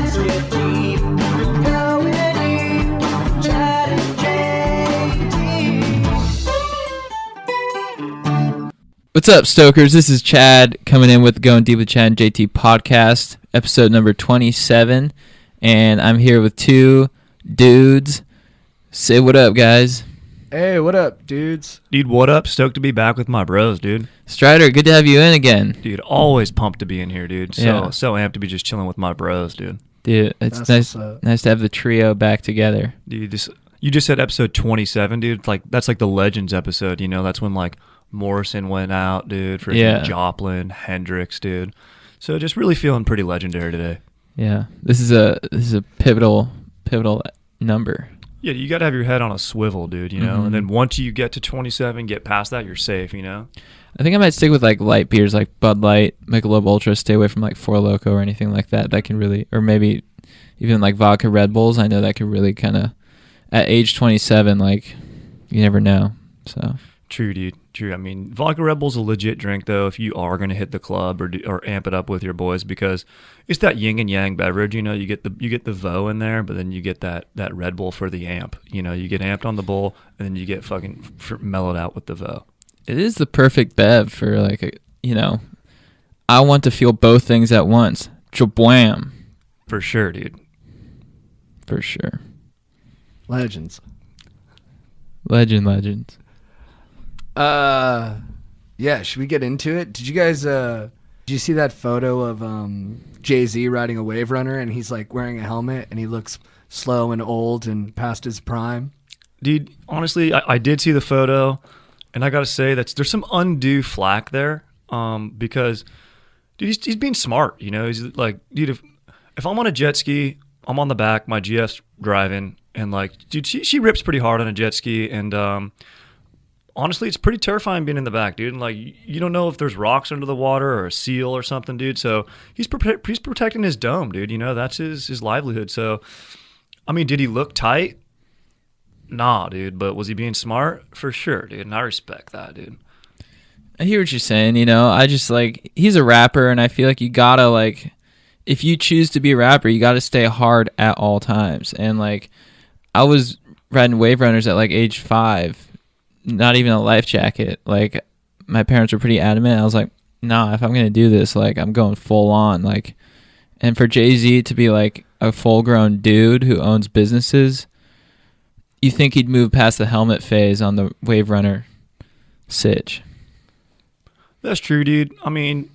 Chad's with deep, going deep. Chad and JT. What's up, Stokers? This is Chad coming in with Going Deep with Chad and JT podcast, episode number 27. And I'm here with two dudes. Say what up, guys. Hey, what up, dudes? Dude, what up? Stoked to be back with my bros, dude. Strider, good to have you in again. Dude, always pumped to be in here, dude. So amped to be just chilling with my bros, dude. Dude, it's nice to have the trio back together. Dude, you just said episode 27, dude. That's like the Legends episode, you know? That's when, like, Morrison went out, dude. Freaking Joplin, Hendrix, dude. So just really feeling pretty legendary today. Yeah, this is a pivotal number. Yeah, you got to have your head on a swivel, dude, you know? Mm-hmm. And then once you get to 27, get past that, you're safe, you know? I think I might stick with, like, light beers like Bud Light, Michelob Ultra, stay away from, like, Four Loko or anything like that. That can really, or maybe even, like, vodka Red Bulls. I know that could really kind of, at age 27, like, you never know, so. True, dude. True. I mean, vodka Red Bull's a legit drink, though, if you are going to hit the club or amp it up with your boys, because it's that yin and yang beverage. You know, you get the VO in there, but then you get that Red Bull for the amp. You know, you get amped on the bull, and then you get fucking mellowed out with the VO. It is the perfect bev for, like, I want to feel both things at once. Jabwam. For sure, dude. For sure. Legends. Legends. Yeah, should we get into it? Did you guys, did you see that photo of Jay-Z riding a Waverunner, and he's, like, wearing a helmet, and he looks slow and old and past his prime? Dude, honestly, I did see the photo, and I got to say that there's some undue flack there, because, dude, he's being smart, you know? He's like, dude, if I'm on a jet ski, I'm on the back, my GF's driving, and, like, dude, she rips pretty hard on a jet ski, and, honestly, it's pretty terrifying being in the back, dude. And, like, you don't know if there's rocks under the water or a seal or something, dude. So he's protecting his dome, dude. You know, that's his livelihood. So, I mean, did he look tight? Nah, dude. But was he being smart? For sure, dude. And I respect that, dude. I hear what you're saying, you know. I just, like, he's a rapper, and I feel like you gotta, like, if you choose to be a rapper, you gotta stay hard at all times. And, like, I was riding Waverunners at, like, age 5. Not even a life jacket. Like, my parents were pretty adamant. I was like, nah, if I'm gonna do this, like, I'm going full on. Like, and for Jay-Z to be, like, a full-grown dude who owns businesses, you think he'd move past the helmet phase on the Waverunner sitch. That's true, dude. I mean,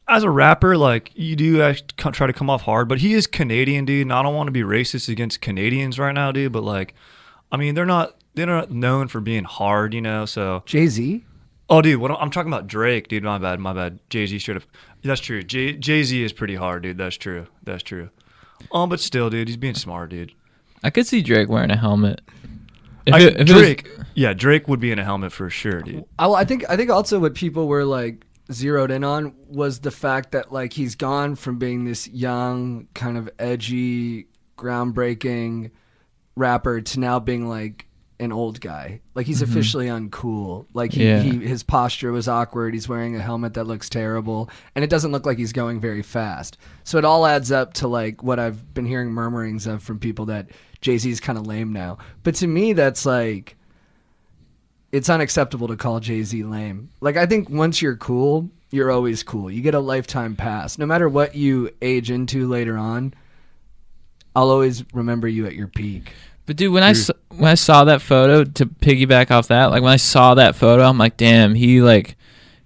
as a rapper, like, you do actually try to come off hard, but he is Canadian, dude, and I don't want to be racist against Canadians right now, dude, but, like, I mean, they're not known for being hard, you know, so. Jay-Z? Oh, dude, I'm talking about Drake, dude. My bad. Jay-Z should have. That's true. Jay-Z is pretty hard, dude. That's true. But still, dude, he's being smart, dude. I could see Drake wearing a helmet. Drake would be in a helmet for sure, dude. I think also what people were, like, zeroed in on was the fact that, like, he's gone from being this young, kind of edgy, groundbreaking rapper to now being, like, an old guy. Like, he's officially uncool. Like, his posture was awkward. He's wearing a helmet that looks terrible, and it doesn't look like he's going very fast. So it all adds up to, like, what I've been hearing murmurings of from people, that Jay-Z's kind of lame now. But to me, that's, like, it's unacceptable to call Jay-Z lame. Like, I think once you're cool, you're always cool. You get a lifetime pass. No matter what you age into later on, I'll always remember you at your peak. But, dude, when I saw that photo, to piggyback off that, like, when I saw that photo, I'm like, damn, he, like,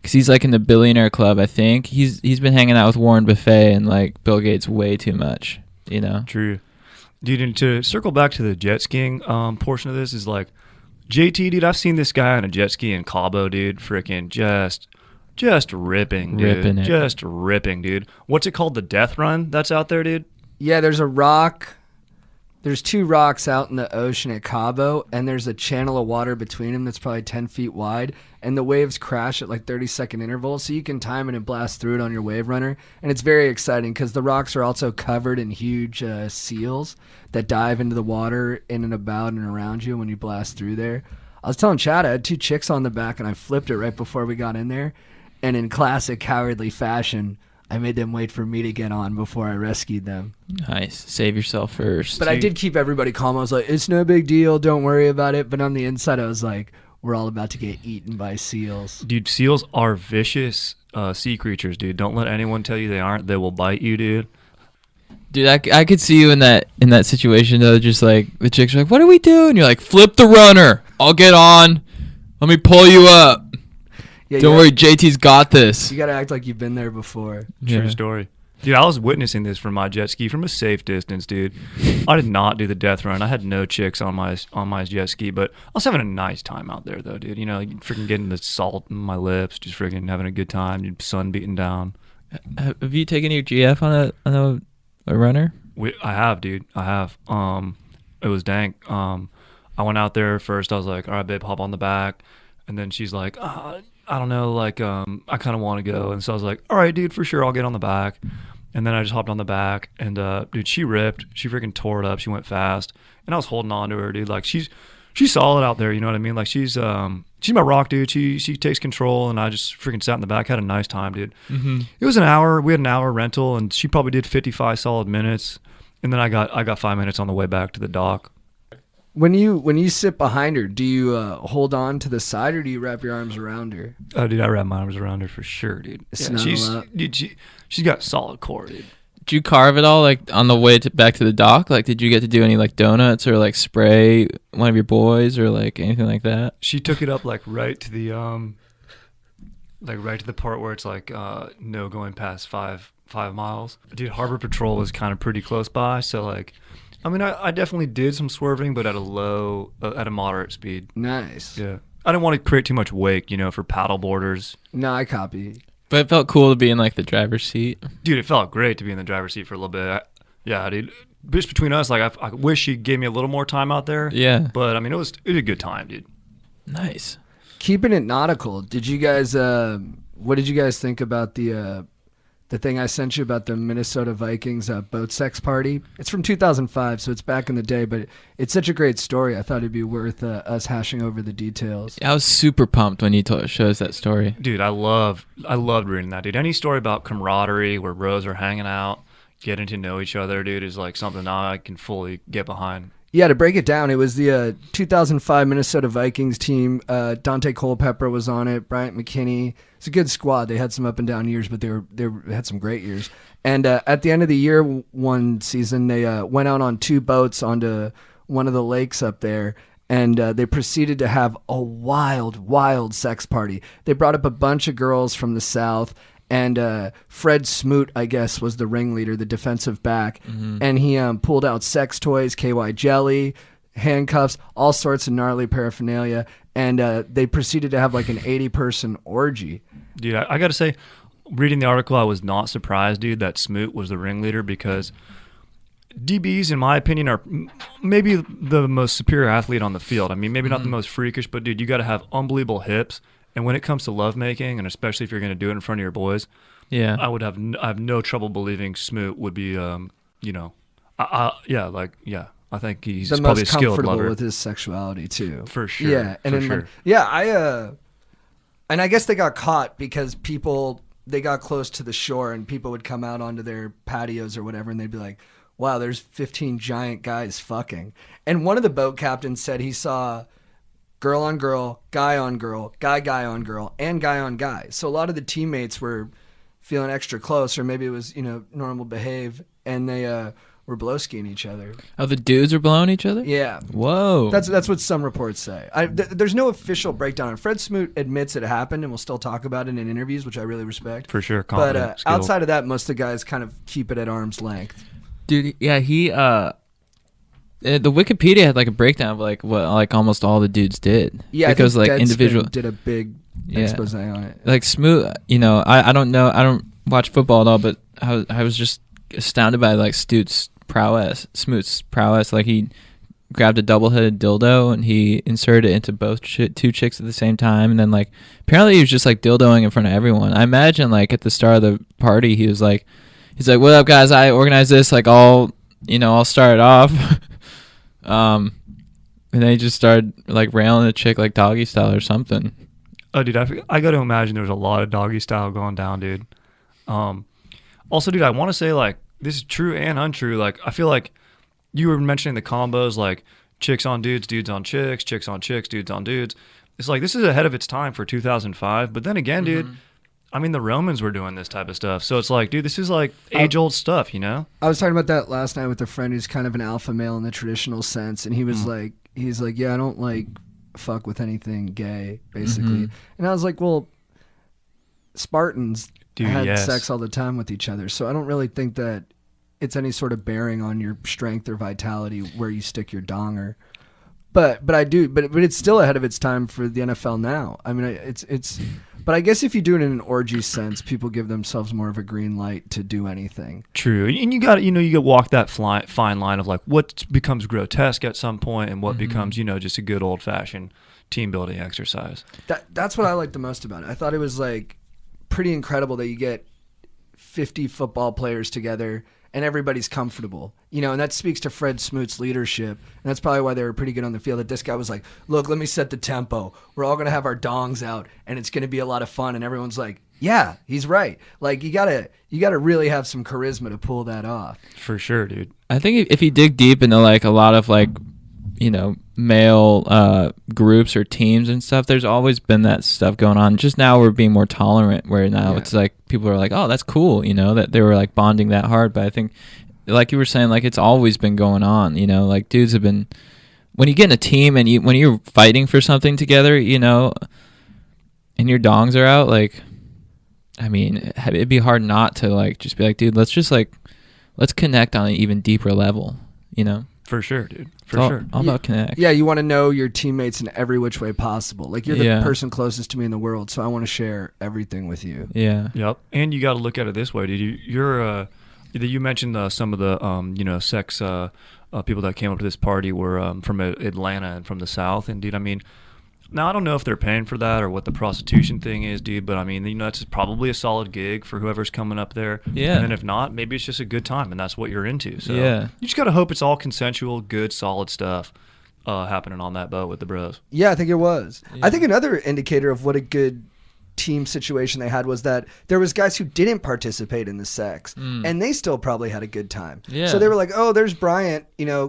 because he's, like, in the billionaire club, I think. He's been hanging out with Warren Buffett and, like, Bill Gates way too much, you know? True. Dude, and to circle back to the jet skiing portion of this is, like, JT, dude, I've seen this guy on a jet ski in Cabo, dude, freaking just ripping, dude. Just ripping, dude. What's it called? The death run that's out there, dude? Yeah, there's a rock. There's 2 rocks out in the ocean at Cabo, and there's a channel of water between them that's probably 10 feet wide, and the waves crash at, like, 30-second intervals, so you can time it and blast through it on your Waverunner. And it's very exciting because the rocks are also covered in huge seals that dive into the water in and about and around you when you blast through there. I was telling Chad I had 2 chicks on the back, and I flipped it right before we got in there, and in classic cowardly fashion, I made them wait for me to get on before I rescued them. Nice. Save yourself first. But I did keep everybody calm. I was like, it's no big deal. Don't worry about it. But on the inside, I was like, we're all about to get eaten by seals. Dude, seals are vicious sea creatures, dude. Don't let anyone tell you they aren't. They will bite you, dude. Dude, I could see you in that situation though. Just like the chicks are like, "What are we doing?" You're like, "Flip the runner. I'll get on. Let me pull you up. Yeah, Don't worry, JT's got this." You got to act like you've been there before. Yeah. True story. Dude, I was witnessing this from my jet ski from a safe distance, dude. I did not do the death run. I had no chicks on my jet ski, but I was having a nice time out there, though, dude. You know, freaking getting the salt in my lips, just freaking having a good time. Dude, sun beating down. Have you taken your GF on a runner? I have, dude. I have. It was dank. I went out there first. I was like, all right, babe, hop on the back. And then she's like, I don't know, like, I kind of want to go. And so I was like, all right, dude, for sure, I'll get on the back. And then I just hopped on the back, and dude, she ripped. She freaking tore it up. She went fast, and I was holding on to her, dude. Like she's solid out there. You know what I mean? Like she's my rock, dude. She takes control, and I just freaking sat in the back, had a nice time, dude. Mm-hmm. It was an hour. We had an hour rental, and she probably did 55 solid minutes. And then I got 5 minutes on the way back to the dock. When you sit behind her, do you hold on to the side or do you wrap your arms around her? Oh, dude, I wrap my arms around her for sure, dude. Snuggle up. She's got solid core, dude. Did you carve it all like on the way back to the dock? Like, did you get to do any like donuts or like spray one of your boys or like anything like that? She took it up like right to the part where it's like no going past five miles. Dude, Harbor Patrol was kind of pretty close by, so like, I mean, I definitely did some swerving, but at a moderate speed. Nice. Yeah, I didn't want to create too much wake, for paddle boarders. No, I copy. But it felt cool to be in like the driver's seat. Dude, it felt great to be in the driver's seat for a little bit. Yeah, dude. Just between us, like I wish she gave me a little more time out there. Yeah. But I mean, it was a good time, dude. Nice. Keeping it nautical, did you guys? What did you guys think about the thing I sent you about the Minnesota Vikings boat sex party? It's from 2005, so it's back in the day, but it's such a great story. I thought it'd be worth us hashing over the details. I was super pumped when you showed us that story. Dude, I loved reading that, dude. Any story about camaraderie where bros are hanging out, getting to know each other, dude, is like something I can fully get behind. Yeah, to break it down, it was the 2005 Minnesota Vikings team. Dante Culpepper was on it. Bryant McKinney. It's a good squad. They had some up and down years, but they had some great years. And at the end of the year, one season, they went out on two boats onto one of the lakes up there, and they proceeded to have a wild sex party. They brought up a bunch of girls from the South. And Fred Smoot, I guess, was the ringleader, the defensive back. Mm-hmm. And he pulled out sex toys, KY jelly, handcuffs, all sorts of gnarly paraphernalia. And they proceeded to have like an 80-person orgy. Dude, I got to say, reading the article, I was not surprised, dude, that Smoot was the ringleader because DBs, in my opinion, are maybe the most superior athlete on the field. I mean, maybe not the most freakish, but, dude, you got to have unbelievable hips. And when it comes to lovemaking, and especially if you're going to do it in front of your boys, yeah, I have no trouble believing Smoot would be, I think he's the probably most a skilled comfortable lover with his sexuality too, for sure. Yeah, and and I guess they got caught because they got close to the shore, and people would come out onto their patios or whatever, and they'd be like, "Wow, there's 15 giant guys fucking." And one of the boat captains said he saw girl on girl, guy on girl, guy on girl, and guy on guy. So a lot of the teammates were feeling extra close, or maybe it was, normal behave, and they were blow-skiing each other. Oh, the dudes are blowing each other? Yeah. Whoa. That's what some reports say. There's no official breakdown. And Fred Smoot admits it happened and will still talk about it in interviews, which I really respect. For sure. But outside of that, most of the guys kind of keep it at arm's length. Dude, yeah, he the Wikipedia had like a breakdown of like what like almost all the dudes did. Yeah, because I think like Deadspin individual did a big expose on it. Like Smoot, I don't know, I don't watch football at all, but I was just astounded by like Smoot's prowess. Like he grabbed a double-headed dildo and he inserted it into both two chicks at the same time, and then like apparently he was just like dildoing in front of everyone. I imagine like at the start of the party he's like, "What up, guys? I organized this. Like I'll start it off." And then he just started like railing the chick like doggy style or something. Oh, dude, I got to imagine there was a lot of doggy style going down, dude. Also, dude, I want to say, like, this is true and untrue. Like, I feel like you were mentioning the combos, like chicks on dudes, dudes on chicks, chicks on chicks, dudes on dudes. It's like, this is ahead of its time for 2005. But then again, dude, I mean, the Romans were doing this type of stuff. So it's like, dude, this is like age-old stuff, you know? I was talking about that last night with a friend who's kind of an alpha male in the traditional sense, and he was like, he's like, yeah, I don't like fuck with anything gay, basically. And I was like, well, Spartans had sex all the time with each other, so I don't really think that it's any sort of bearing on your strength or vitality where you stick your donger. But it's still ahead of its time for the NFL now. I mean, it's. But I guess if you do it in an orgy sense, people give themselves more of a green light to do anything. True, and you got to walk that fine line of like what becomes grotesque at some point and what becomes just a good old fashioned team building exercise. That's what I like the most about it. I thought it was like pretty incredible that you get 50 football players together and everybody's comfortable, and that speaks to Fred Smoot's leadership, and that's probably why they were pretty good on the field. That this guy was like, look, let me set the tempo. We're all going to have our dongs out, and it's going to be a lot of fun, and everyone's like, yeah, he's right. Like, you gotta really have some charisma to pull that off. For sure, dude. I think if you dig deep into like a lot of like, male groups or teams and stuff, there's always been that stuff going on. Just now we're being more tolerant, where now it's like people are like, oh, that's cool, that they were like bonding that hard. But I think, like you were saying, like it's always been going on, like dudes have been, when you get in a team and when you're fighting for something together, and your dongs are out, like, I mean, it'd be hard not to like just be like, dude, let's connect on an even deeper level, For sure, dude. All about connect. Yeah, you want to know your teammates in every which way possible. Like, you're the person closest to me in the world, so I want to share everything with you. Yeah. Yep. And you got to look at it this way, dude. You mentioned some of the sex people that came up to this party were from Atlanta and from the South. And dude, I mean, now I don't know if they're paying for that or what the prostitution thing is, dude. But I mean, that's probably a solid gig for whoever's coming up there. Yeah. And then if not, maybe it's just a good time and that's what you're into. So yeah, you just gotta hope it's all consensual, good, solid stuff happening on that boat with the bros. Yeah, I think it was. Yeah. I think another indicator of what a good team situation they had was that there was guys who didn't participate in the sex and they still probably had a good time. Yeah. So they were like, oh, there's Bryant,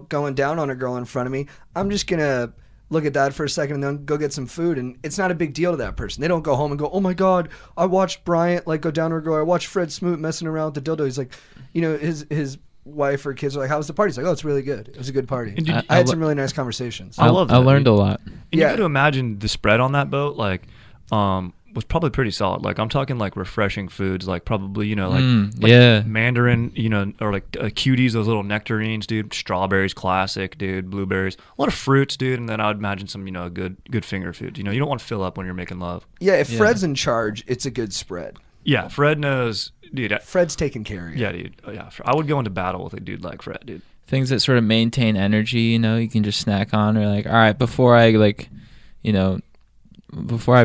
going down on a girl in front of me. I'm just gonna look at that for a second and then go get some food, and it's not a big deal to that person. They don't go home and go, oh my God, I watched Bryant like go down to a girl. I watched Fred Smoot messing around with the dildo. He's like, his wife or kids are like, how was the party? He's like, oh, it's really good. It was a good party. And I had some really nice conversations. I love that. I learned a lot. And you got to imagine the spread on that boat, like, was probably pretty solid. Like, I'm talking like refreshing foods, like probably, like mandarin, or like cuties, those little nectarines, dude. Strawberries, classic, dude. Blueberries, a lot of fruits, dude. And then I would imagine some, good finger food. You don't want to fill up when you're making love. Yeah, if Fred's in charge, it's a good spread. Yeah, Fred knows, dude. Fred's taking care of you. Yeah, dude. Yeah, I would go into battle with a dude like Fred, dude. Things that sort of maintain energy, you can just snack on, or like, all right, before I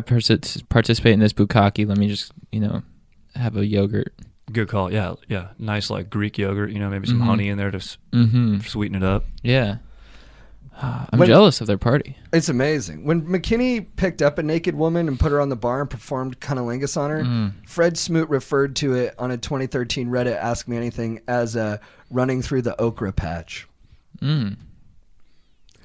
participate in this bukkake, let me just, have a yogurt. Good call. Yeah. Nice, like Greek yogurt, maybe some honey in there to sweeten it up. Yeah. I'm jealous of their party. It's amazing. When McKinney picked up a naked woman and put her on the bar and performed cunnilingus on her, Fred Smoot referred to it on a 2013 Reddit Ask Me Anything as running through the okra patch. I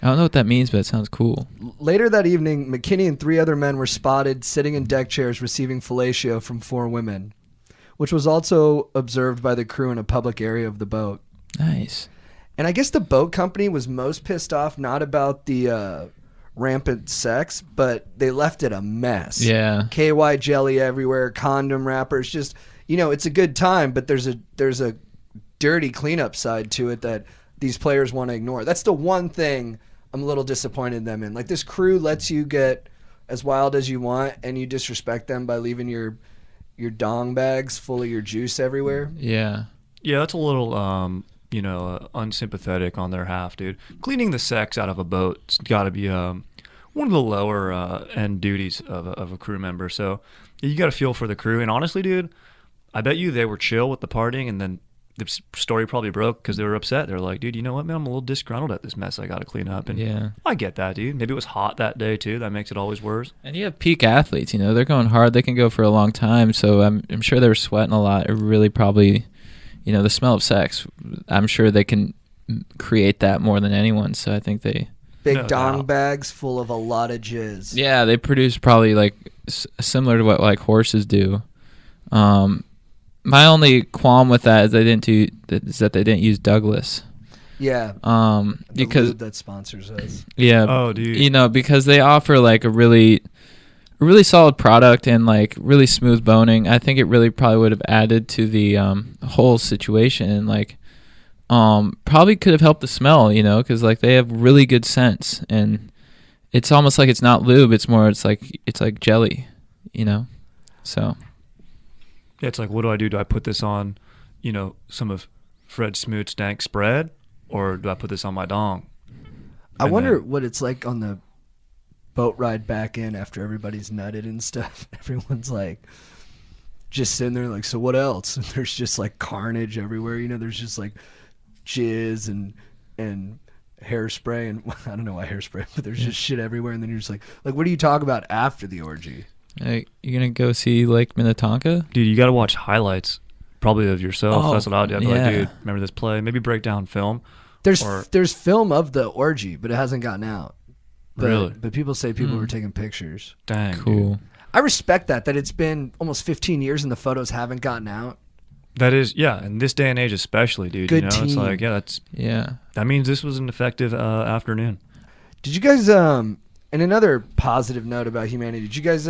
don't know what that means, but it sounds cool. Later that evening, McKinney and 3 other men were spotted sitting in deck chairs receiving fellatio from 4 women, which was also observed by the crew in a public area of the boat. Nice. And I guess the boat company was most pissed off not about the rampant sex, but they left it a mess. Yeah. KY jelly everywhere, condom wrappers, just, it's a good time, but there's a dirty cleanup side to it that these players want to ignore. That's the one thing I'm a little disappointed in them in. Like, this crew lets you get as wild as you want, and you disrespect them by leaving your dong bags full of your juice everywhere. Yeah. Yeah, that's a little, unsympathetic on their half, dude. Cleaning the sex out of a boat's got to be one of the lower end duties of a crew member. So you got to feel for the crew. And honestly, dude, I bet you they were chill with the partying, and then the story probably broke because they were upset. They're like, dude, you know what, man? I'm a little disgruntled at this mess I got to clean up. And yeah, I get that, dude. Maybe it was hot that day, too. That makes it always worse. And you have peak athletes, they're going hard. They can go for a long time. So I'm sure they were sweating a lot. It really probably the smell of sex. I'm sure they can create that more than anyone. So I think they. Big No dong doubt. bags full of a lot of jizz. Yeah, they produce probably like similar to what like horses do. My only qualm with that is that they didn't use Douglas. Yeah. The Because lube that sponsors us. yeah, Oh, dude. because they offer like a really solid product and like really smooth boning. I think it really probably would have added to the whole situation and like probably could have helped the smell, because like they have really good scents and it's almost like it's not lube. It's like jelly, So Yeah, it's like, what do I do? Do I put this on, some of Fred Smoot's dank spread, or do I put this on my dong? I And wonder then- what it's like on the boat ride back in after everybody's nutted and stuff. Everyone's like just sitting there like, so what else? And there's just like carnage everywhere. There's just like jizz and hairspray and I don't know why hairspray, but there's just shit everywhere. And then you're just like what do you talk about after the orgy? you gonna go see Lake Minnetonka? Dude, you got to watch highlights, probably of yourself. Oh, That's what I'd do. I'd be yeah. like, dude, remember this play? Maybe break down film. There's film of the orgy, but it hasn't gotten out. Really? But people say people were taking pictures. Dang. dude. Cool. I respect that it's been almost 15 years and the photos haven't gotten out. That is, yeah, in this day and age especially, dude. Good It's team. like, Yeah. that means this was an effective afternoon. Did you guys and another positive note about humanity, did you guys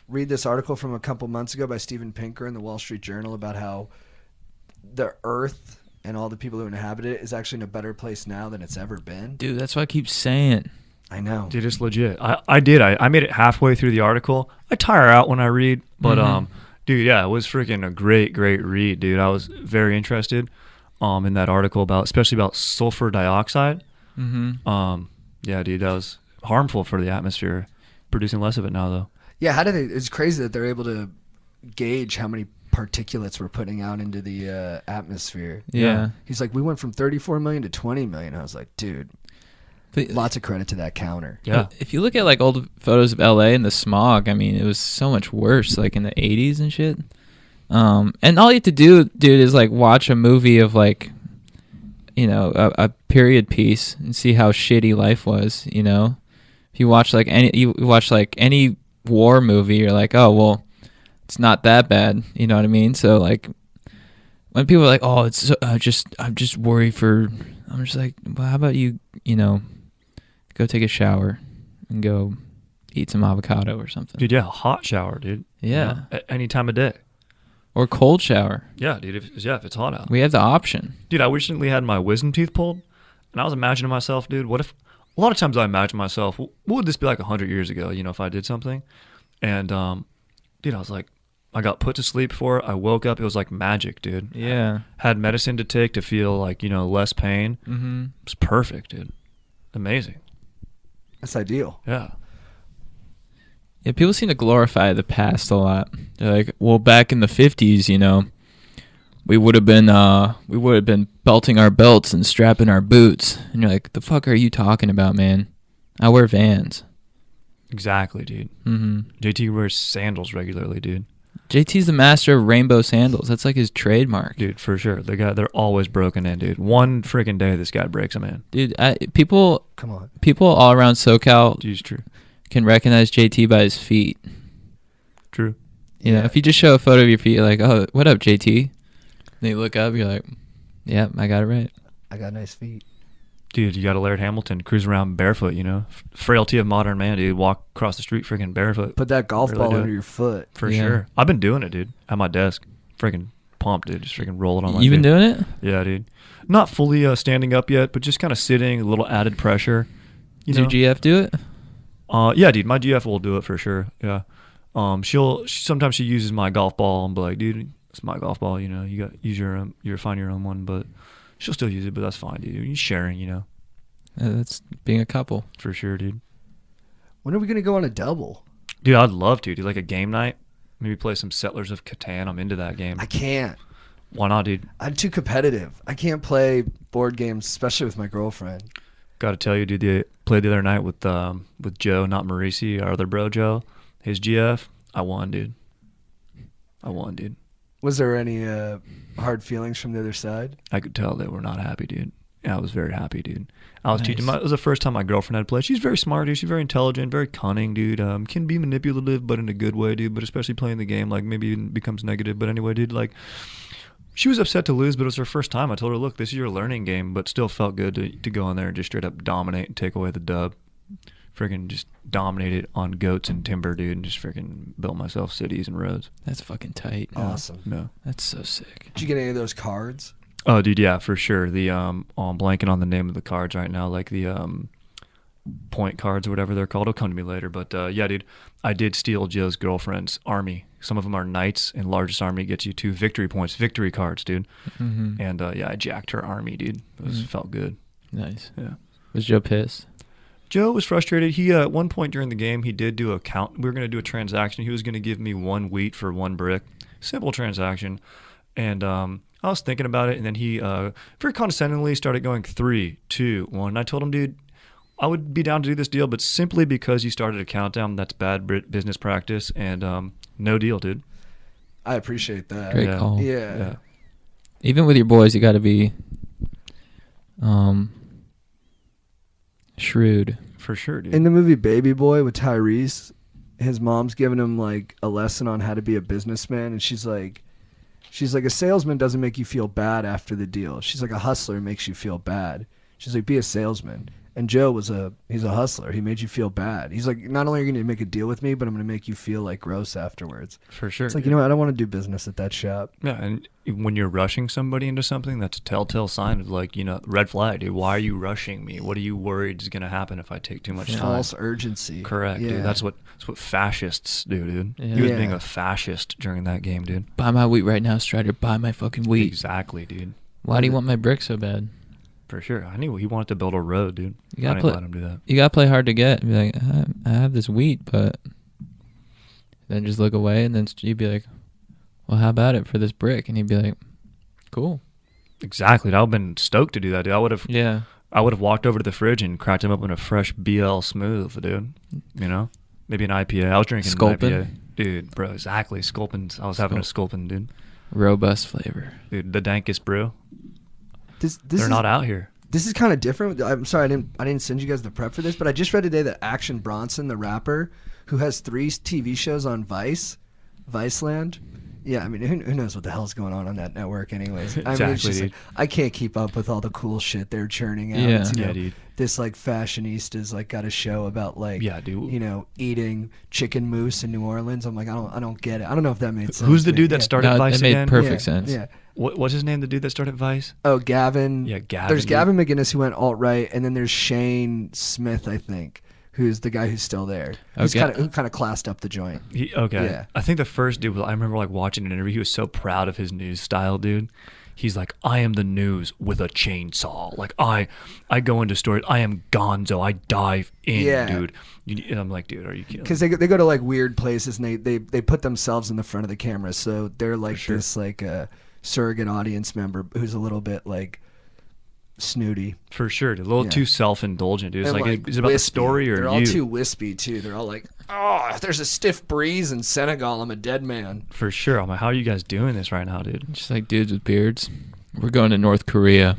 read this article from a couple months ago by Steven Pinker in the Wall Street Journal about how the earth and all the people who inhabit it is actually in a better place now than it's ever been? Dude, that's what I keep saying. I know. Dude, it's legit. I did. I made it halfway through the article. I tire out when I read, but dude, yeah, it was freaking a great read, dude. I was very interested in that article especially about sulfur dioxide. Mm-hmm. Yeah, dude, that was harmful for the atmosphere. Producing less of it now, though. Yeah, how did they? It's crazy that they're able to gauge how many particulates we're putting out into the atmosphere. Yeah. He's like, we went from 34 million to 20 million. I was like, dude, But lots of credit to that counter. Yeah. if you look at like old photos of LA and the smog, I mean, it was so much worse, like in the 80s and shit. And all you have to do, dude, is like watch a movie of like, a period piece and see how shitty life was. If you watch like any war movie, you're like, oh well, it's not that bad. You know what I mean? So like, when people are like, oh, it's so, I'm just worried for. I'm just like, well, how about you, go take a shower and go eat some avocado or something. Dude, yeah, hot shower, dude. Yeah. Any time of day. Or cold shower. Yeah, dude, if it's hot out. We have the option. Dude, I recently had my wisdom teeth pulled, and I was imagining myself, dude, what if, a lot of times I imagine myself, what would this be like 100 years ago, if I did something? And, dude, I was like, I got put to sleep for it. I woke up. It was like magic, dude. Yeah. Had medicine to take to feel like, less pain. Mm-hmm. It was perfect, dude. Amazing. That's ideal. Yeah. Yeah, people seem to glorify the past a lot. They're like, well, back in the 50s, we would have been belting our belts and strapping our boots. And you're like, the fuck are you talking about, man? I wear Vans. Exactly, dude. Mm-hmm. JT wears sandals regularly, dude. JT's the master of rainbow sandals. That's like his trademark. Dude, for sure. They're always broken in, dude. One freaking day this guy breaks them in. Dude, people Come on. all around SoCal Dude, it's true. can recognize JT by his feet. True. If you just show a photo of your feet, you're like, oh, what up, JT? Then you look up, you're like, yeah, I got it right. I got nice feet. Dude, you got to Laird Hamilton cruise around barefoot, Frailty of modern man, dude. Walk across the street freaking barefoot. Put that golf Really ball do it. under your foot. For Yeah. sure. I've been doing it, dude. At my desk. Freaking pumped, dude. Just freaking rolling on my You been feet. doing it? Yeah, dude. Not fully standing up yet, but just kind of sitting, a little added pressure. Does your GF do it? Yeah, dude. My GF will do it for sure. Yeah. Sometimes she uses my golf ball and be like, dude, it's my golf ball. You got use your find your own one, but she'll still use it. But that's fine, dude. You're sharing, That's being a couple. for sure, dude. When are we gonna go on a double? Dude, I'd love to. Do like a game night. Maybe play some Settlers of Catan. I'm into that game. I can't. Why not, dude? I'm too competitive. I can't play board games, especially with my girlfriend. Got to tell you, dude. They played the other night with Joe, not Maurice, our other bro Joe. His GF. I won, dude. Was there any hard feelings from the other side? I could tell they were not happy, dude. Yeah, I was very happy, dude. I was Nice. teaching. It was the first time my girlfriend had played. She's very smart, dude. She's very intelligent, very cunning, dude. Can be manipulative, but in a good way, dude. But especially playing the game, like maybe even becomes negative. But anyway, dude, like she was upset to lose, but it was her first time. I told her, look, this is your learning game, but still felt good to go in there and just straight up dominate and take away the dub. Freaking just dominated on goats and timber, dude, and just freaking built myself cities and roads. That's fucking tight. Awesome. No. That's so sick. Did you get any of those cards? Oh, dude, yeah, for sure. The I'm blanking on the name of the cards right now, like the point cards or whatever they're called. It'll come to me later. But yeah, dude, I did steal Joe's girlfriend's army. Some of them are knights, and largest army gets you 2 victory points, victory cards, dude. Mm-hmm. And yeah, I jacked her army, dude. It felt good. Nice. Yeah. Was Joe pissed? Joe was frustrated. He at one point during the game, he did do a count. We were going to do a transaction. He was going to give me 1 wheat for 1 brick. Simple transaction. And I was thinking about it, and then he very condescendingly started going 3, 2, 1. And I told him, dude, I would be down to do this deal, but simply because you started a countdown, that's bad business practice, and no deal, dude. I appreciate that. Great Yeah. call. Yeah. Even with your boys, you got to be shrewd. For sure, dude. In the movie Baby Boy with Tyrese, his mom's giving him like a lesson on how to be a businessman, and she's like, a salesman doesn't make you feel bad after the deal. She's like, a hustler makes you feel bad. She's like, be a salesman. And Joe he's a hustler. He made you feel bad. He's like, not only are you going to make a deal with me, but I'm going to make you feel like gross afterwards. For sure. It's like, you know what? I don't want to do business at that shop. Yeah, and when you're rushing somebody into something, that's a telltale sign of like, red flag, dude. Why are you rushing me? What are you worried is going to happen if I take too much time? False urgency. Correct, Yeah. dude. That's what fascists do, dude. Yeah. He was Yeah. being a fascist during that game, dude. Buy my wheat right now, Strider. Buy my fucking wheat. Exactly, dude. Why do you want my brick so bad? For sure. I knew he wanted to build a road, dude. You I gotta didn't let him do that. You got to play hard to get. Be like, I have this wheat, but then just look away, and then you'd be like, well, how about it for this brick? And he'd be like, cool. Exactly. I would have been stoked to do that, dude. I would Yeah. have walked over to the fridge and cracked him up in a fresh BL smooth, dude. Maybe an IPA. I was drinking Sculpin? an IPA. Dude, bro, exactly. Sculpin. I was having a Sculpin, dude. Robust flavor. Dude, the dankest brew. This They're is, not out here. This is kind of different. I'm sorry I didn't send you guys the prep for this, but I just read today that Action Bronson, the rapper, who has 3 TV shows on Viceland. Yeah, I mean, who knows what the hell's going on that network, anyways? I mean, it's Exactly, just dude. like, I can't keep up with all the cool shit they're churning out. Yeah. It's, Yeah, dude. This like fashionistas like got a show about like Yeah, dude. Eating chicken mousse in New Orleans. I'm like, I don't get it. I don't know if that made sense. Who's the but dude that yeah. started No, Vice it made again? perfect Yeah, sense. Yeah. What's his name? The dude that started Vice? Oh, Gavin. Yeah, Gavin. There's dude. Gavin McGinnis who went alt-right, and then there's Shane Smith, I think, who's the guy who's still there. Who kind of classed up the joint. Okay. Yeah. I think the first dude, I remember like watching an interview. He was so proud of his news style, dude. He's like, I am the news with a chainsaw. Like I go into stories. I am Gonzo. I dive in, Yeah. dude. And I'm like, dude, are you kidding? Because they go to like weird places, and they put themselves in the front of the camera, so they're like sure. this like surrogate audience member who's a little bit like snooty. For sure, dude. A little Yeah. too self-indulgent, dude. It's And, like, is it about the wispy. story or they're you? all too wispy too. They're all like, oh, if there's a stiff breeze in Senegal, I'm a dead man. For sure. I'm like, how are you guys doing this right now, dude? Just like dudes with beards. We're going to North Korea.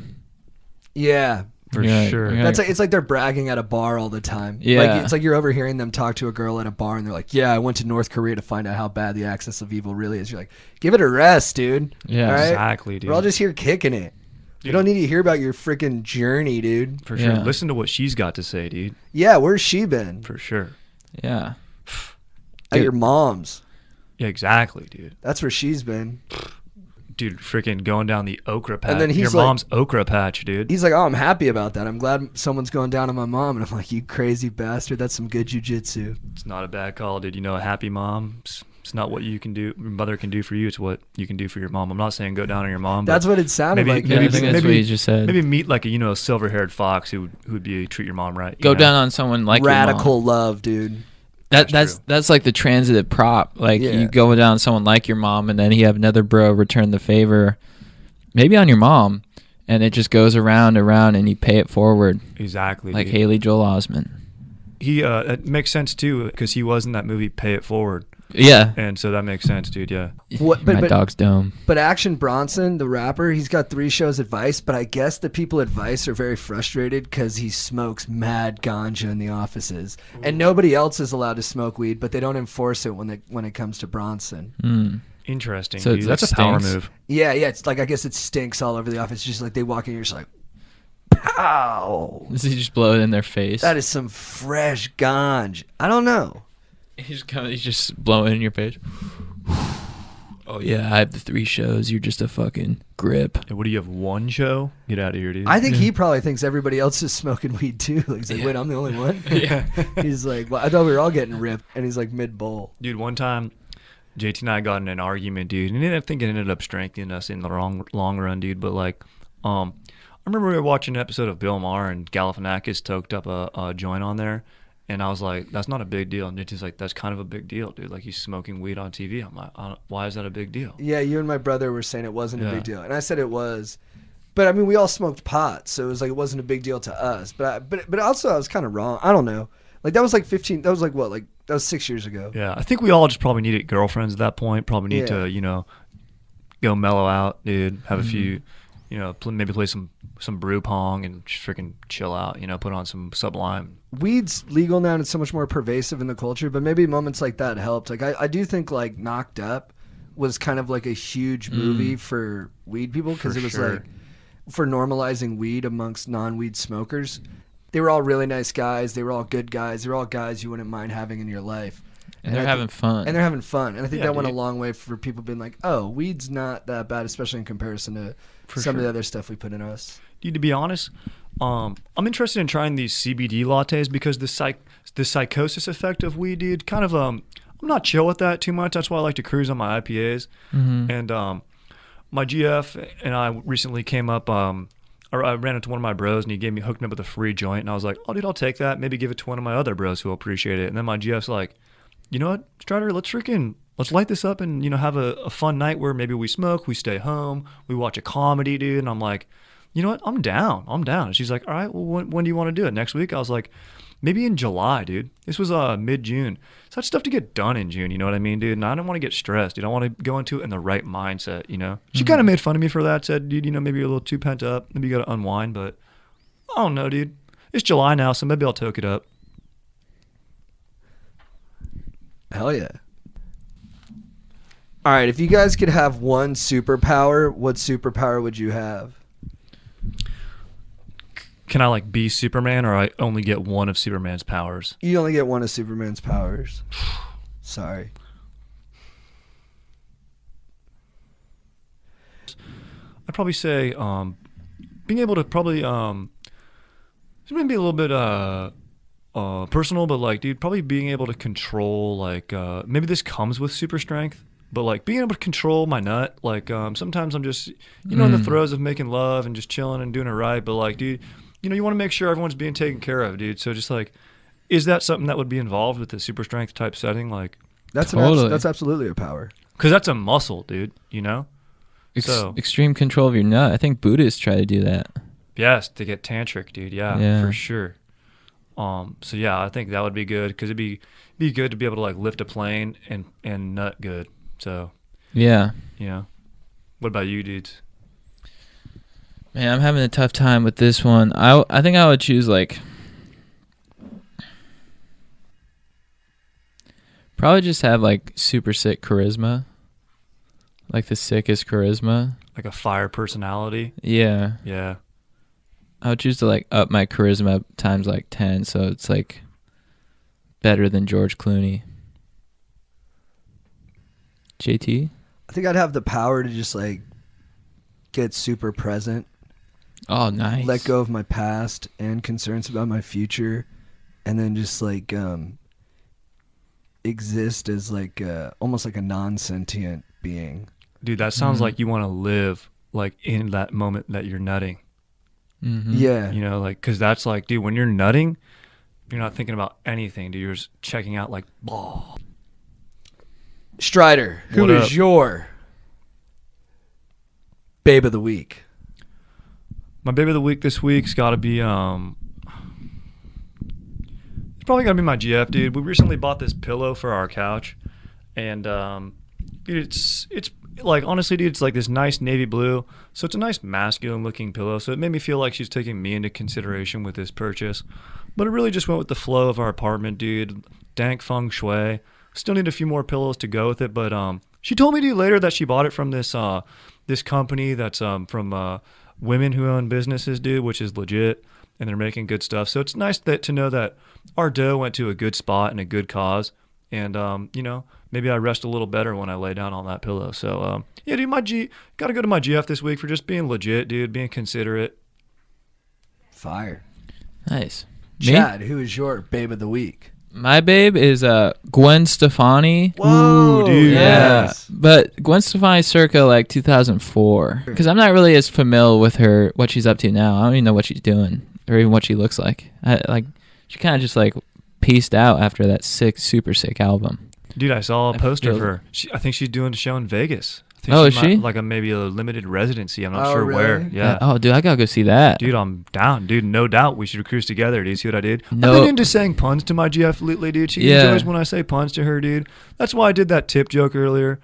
Yeah. For Yeah, sure. yeah. That's like, it's like they're bragging at a bar all the time. Yeah. Like, it's like you're overhearing them talk to a girl at a bar, and they're like, yeah, I went to North Korea to find out how bad the axis of evil really is. You're like, give it a rest, dude. Yeah. All right? Exactly, dude. We're all just here kicking it. We don't need to hear about your freaking journey, dude. For sure. Yeah. Listen to what she's got to say, dude. Yeah, where's she been? For sure. Yeah. At your mom's. Yeah, exactly, dude. That's where she's been. Dude, freaking going down the okra patch. And then he's Your like- mom's okra patch, dude. He's like, oh, I'm happy about that. I'm glad someone's going down on my mom. And I'm like, you crazy bastard. That's some good jujitsu. It's not a bad call, dude. A happy mom. It's not what you can do. Your mother can do for you. It's what you can do for your mom. I'm not saying go down on your mom. That's but what it sounded maybe- like. Yeah, I maybe- think that's what you just said. maybe meet like a silver haired fox who'd be treat your mom right. you Go know? down on someone like your mom. Radical love, dude. That's true. like the transitive prop. Like Yeah. you go down on someone like your mom, and then you have another bro return the favor, maybe on your mom, and it just goes around, and you pay it forward, Exactly. like dude. Haley Joel Osment. He it makes sense too because he was in that movie Pay It Forward. Yeah. And so that makes sense, dude. Yeah. What, My dog's dumb. But Action Bronson, the rapper, he's got 3 shows at Vice, but I guess the people at Vice are very frustrated because he smokes mad ganja in the offices. And nobody else is allowed to smoke weed, but they don't enforce it when it comes to Bronson. Mm. Interesting. So dude. it's That's like a power stinks. move. Yeah, it's like, I guess it stinks all over the office. Just like they walk in, you're just like, pow! Does he just blow it in their face? That is some fresh ganja. I don't know. He's just blowing in your face. Oh yeah, I have the 3 shows. You're just a fucking grip. And what do you have? 1 show? Get out of here, dude. I think he probably thinks everybody else is smoking weed too. Like, he's like, Yeah. wait, I'm the only one? Yeah. He's like, well, I thought we were all getting ripped. And he's like mid-bowl. Dude, one time, JT and I got in an argument, dude, and I think it ended up strengthening us in the long run, dude. But like, I remember we were watching an episode of Bill Maher and Galifianakis toked up a joint on there, and I was like, "That's not a big deal." And JT's like, "That's kind of a big deal, dude. Like he's smoking weed on TV." I'm like, "Why is that a big deal?" Yeah, you and my brother were saying it wasn't a Yeah. big deal. And I said it was. But I mean, we all smoked pot, so it was like it wasn't a big deal to us. But also I was kind of wrong. I don't know. Like that was like 15. That was like what? Like that was 6 years ago. Yeah, I think we all just probably needed girlfriends at that point. Probably need Yeah. to, go mellow out, dude. Have a few, maybe play some brew pong and just freaking chill out. Put on some Sublime. Weed's legal now and it's so much more pervasive in the culture, but maybe moments like that helped. Like I do think like Knocked Up was kind of like a huge movie for weed people because For it was sure. like for normalizing weed amongst non-weed smokers. They were all really nice guys. They were all good guys. They were all guys you wouldn't mind having in your life. And they're I having think- fun. And they're having fun. And I think Yeah, that went a dude. long way for people being like, oh, weed's not that bad, especially in comparison to For some of sure. the other stuff we put in us. Dude, to be honest, I'm interested in trying these CBD lattes because the psychosis effect of weed, dude, kind of I'm not chill with that too much. That's why I like to cruise on my IPAs. Mhm. And my GF and I recently came up. I ran into one of my bros and he hooked me up with a free joint, and I was like, "Oh, dude, I'll take that. Maybe give it to one of my other bros who will appreciate it." And then my GF's like, "You know what, Strider? Let's light this up and have a fun night where maybe we smoke, we stay home, we watch a comedy, dude." And I'm like, "You know what? I'm down. And she's like, "All right, well, when do you want to do it? Next week?" I was like, "Maybe in July, dude." This was mid-June. So that's stuff to get done in June, you know what I mean, dude? And I don't want to get stressed, dude. I want to go into it in the right mindset, She kind of made fun of me for that, said, "Dude, maybe you're a little too pent up. Maybe you got to unwind." But I don't know, dude. It's July now, so maybe I'll toke it up. Hell yeah. All right, if you guys could have one superpower, what superpower would you have? Can I be Superman, or I only get one of Superman's powers? You only get one of Superman's powers. Sorry. I'd probably say being able to probably this may be a little bit personal, but dude, probably being able to control maybe this comes with super strength, but being able to control my nut. Sometimes I'm just in the throes of making love and just chilling and doing it right, but dude, you want to make sure everyone's being taken care of, dude. So just is that something that would be involved with the super strength type setting? That's Totally. that's absolutely a power. Because that's a muscle, dude. So Extreme control of your nut. I think Buddhists try to do that. yes, to get tantric, dude. Yeah, for sure. So yeah, I think that would be good because it'd be good to be able to lift a plane and nut good. So Yeah. what about you, dudes? Man, I'm having a tough time with this one. I think I would choose probably just have super sick charisma. The sickest charisma. Like a fire personality? Yeah. Yeah. I would choose to up my charisma times 10, so it's better than George Clooney. JT? I think I'd have the power to just get super present, Oh, nice. let go of my past and concerns about my future, and then just exist as almost like a non-sentient being. Dude, that sounds like you want to live in that moment that you're nutting. Mm-hmm. Yeah. Because that's dude, when you're nutting, you're not thinking about anything, dude. You're just checking out ball. Strider, who What is up? your babe of the week? My baby of the week this week's got to be it's probably got to be my GF, dude. We recently bought this pillow for our couch, And dude, it's like, honestly, dude, it's like this nice navy blue. So it's a nice masculine looking pillow. So it made me feel like she's taking me into consideration with this purchase. But it really just went with the flow of our apartment, dude. Dank feng shui. Still need a few more pillows to go with it, but she told me, dude, later that she bought it from this company that's from women who own businesses, dude, which is legit, and they're making good stuff. So it's nice to know that our dough went to a good spot and a good cause, and maybe I rest a little better when I lay down on that pillow. So yeah, dude, gotta go to my GF this week for just being legit, dude, being considerate. Fire. Nice. Me? Chad, who is your babe of the week? My babe is Gwen Stefani. Whoa, dude. Yeah, yes. but Gwen Stefani circa like 2004. Because I'm not really as familiar with her, what she's up to now. I don't even know what she's doing or even what she looks like. She kind of just like pieced out after that super sick album. Dude, I saw a poster of feel- her. I think she's doing a show in Vegas. I think Oh, is she? Like maybe a limited residency. I'm not Oh, sure really? where. Yeah. Oh, dude, I gotta go see that. Dude, I'm down. Dude, no doubt we should cruise together. Do you see what I did? No. I've been into saying puns to my GF lately, dude. She Yeah. enjoys when I say puns to her, dude. That's why I did that tip joke earlier.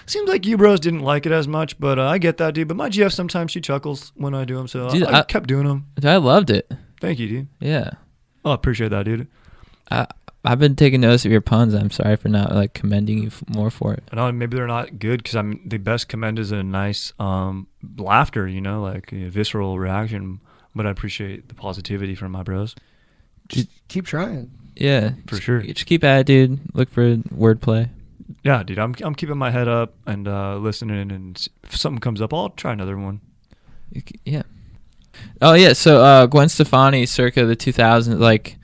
Seems like you bros didn't like it as much, but I get that, dude. But my GF, sometimes she chuckles when I do them, so Dude, I kept doing them. I loved it. Thank you, dude. Yeah. Oh, I appreciate that, dude. I've been taking notice of your puns. I'm sorry for not like commending you more for it. I know maybe they're not good because I'm the best commend is a nice laughter, like a visceral reaction. But I appreciate the positivity from my bros. Just keep trying. Yeah, For sure. Just keep at it, dude. Look for wordplay. Yeah, dude, I'm keeping my head up and listening, and if something comes up, I'll try another one. Yeah. Oh yeah. So Gwen Stefani, circa the 2000s, like.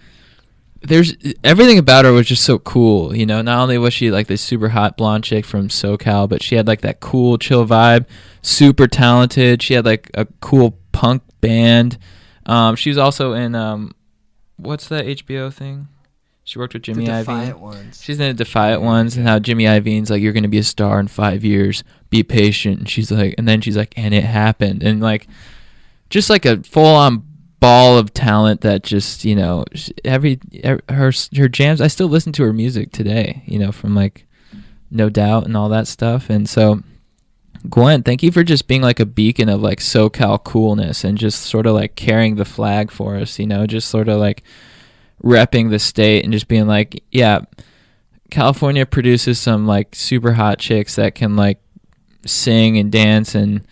There's everything about her was just so cool, Not only was she like this super hot blonde chick from SoCal, but she had like that cool, chill vibe. Super talented. She had like a cool punk band. She was also in what's that HBO thing? She worked with Jimmy The Iovine. Defiant Ones. She's in the Defiant Ones, and how Jimmy Iovine's like, "You're gonna be a star in 5 years. Be patient." And she's like, and "And it happened." And like, just like a full on ball of talent that just her jams. I still listen to her music today, from like No Doubt and all that stuff. And so Gwen, thank you for just being like a beacon of like SoCal coolness and just sort of like carrying the flag for us, just sort of like repping the state and just being like, yeah, California produces some like super hot chicks that can like sing and dance and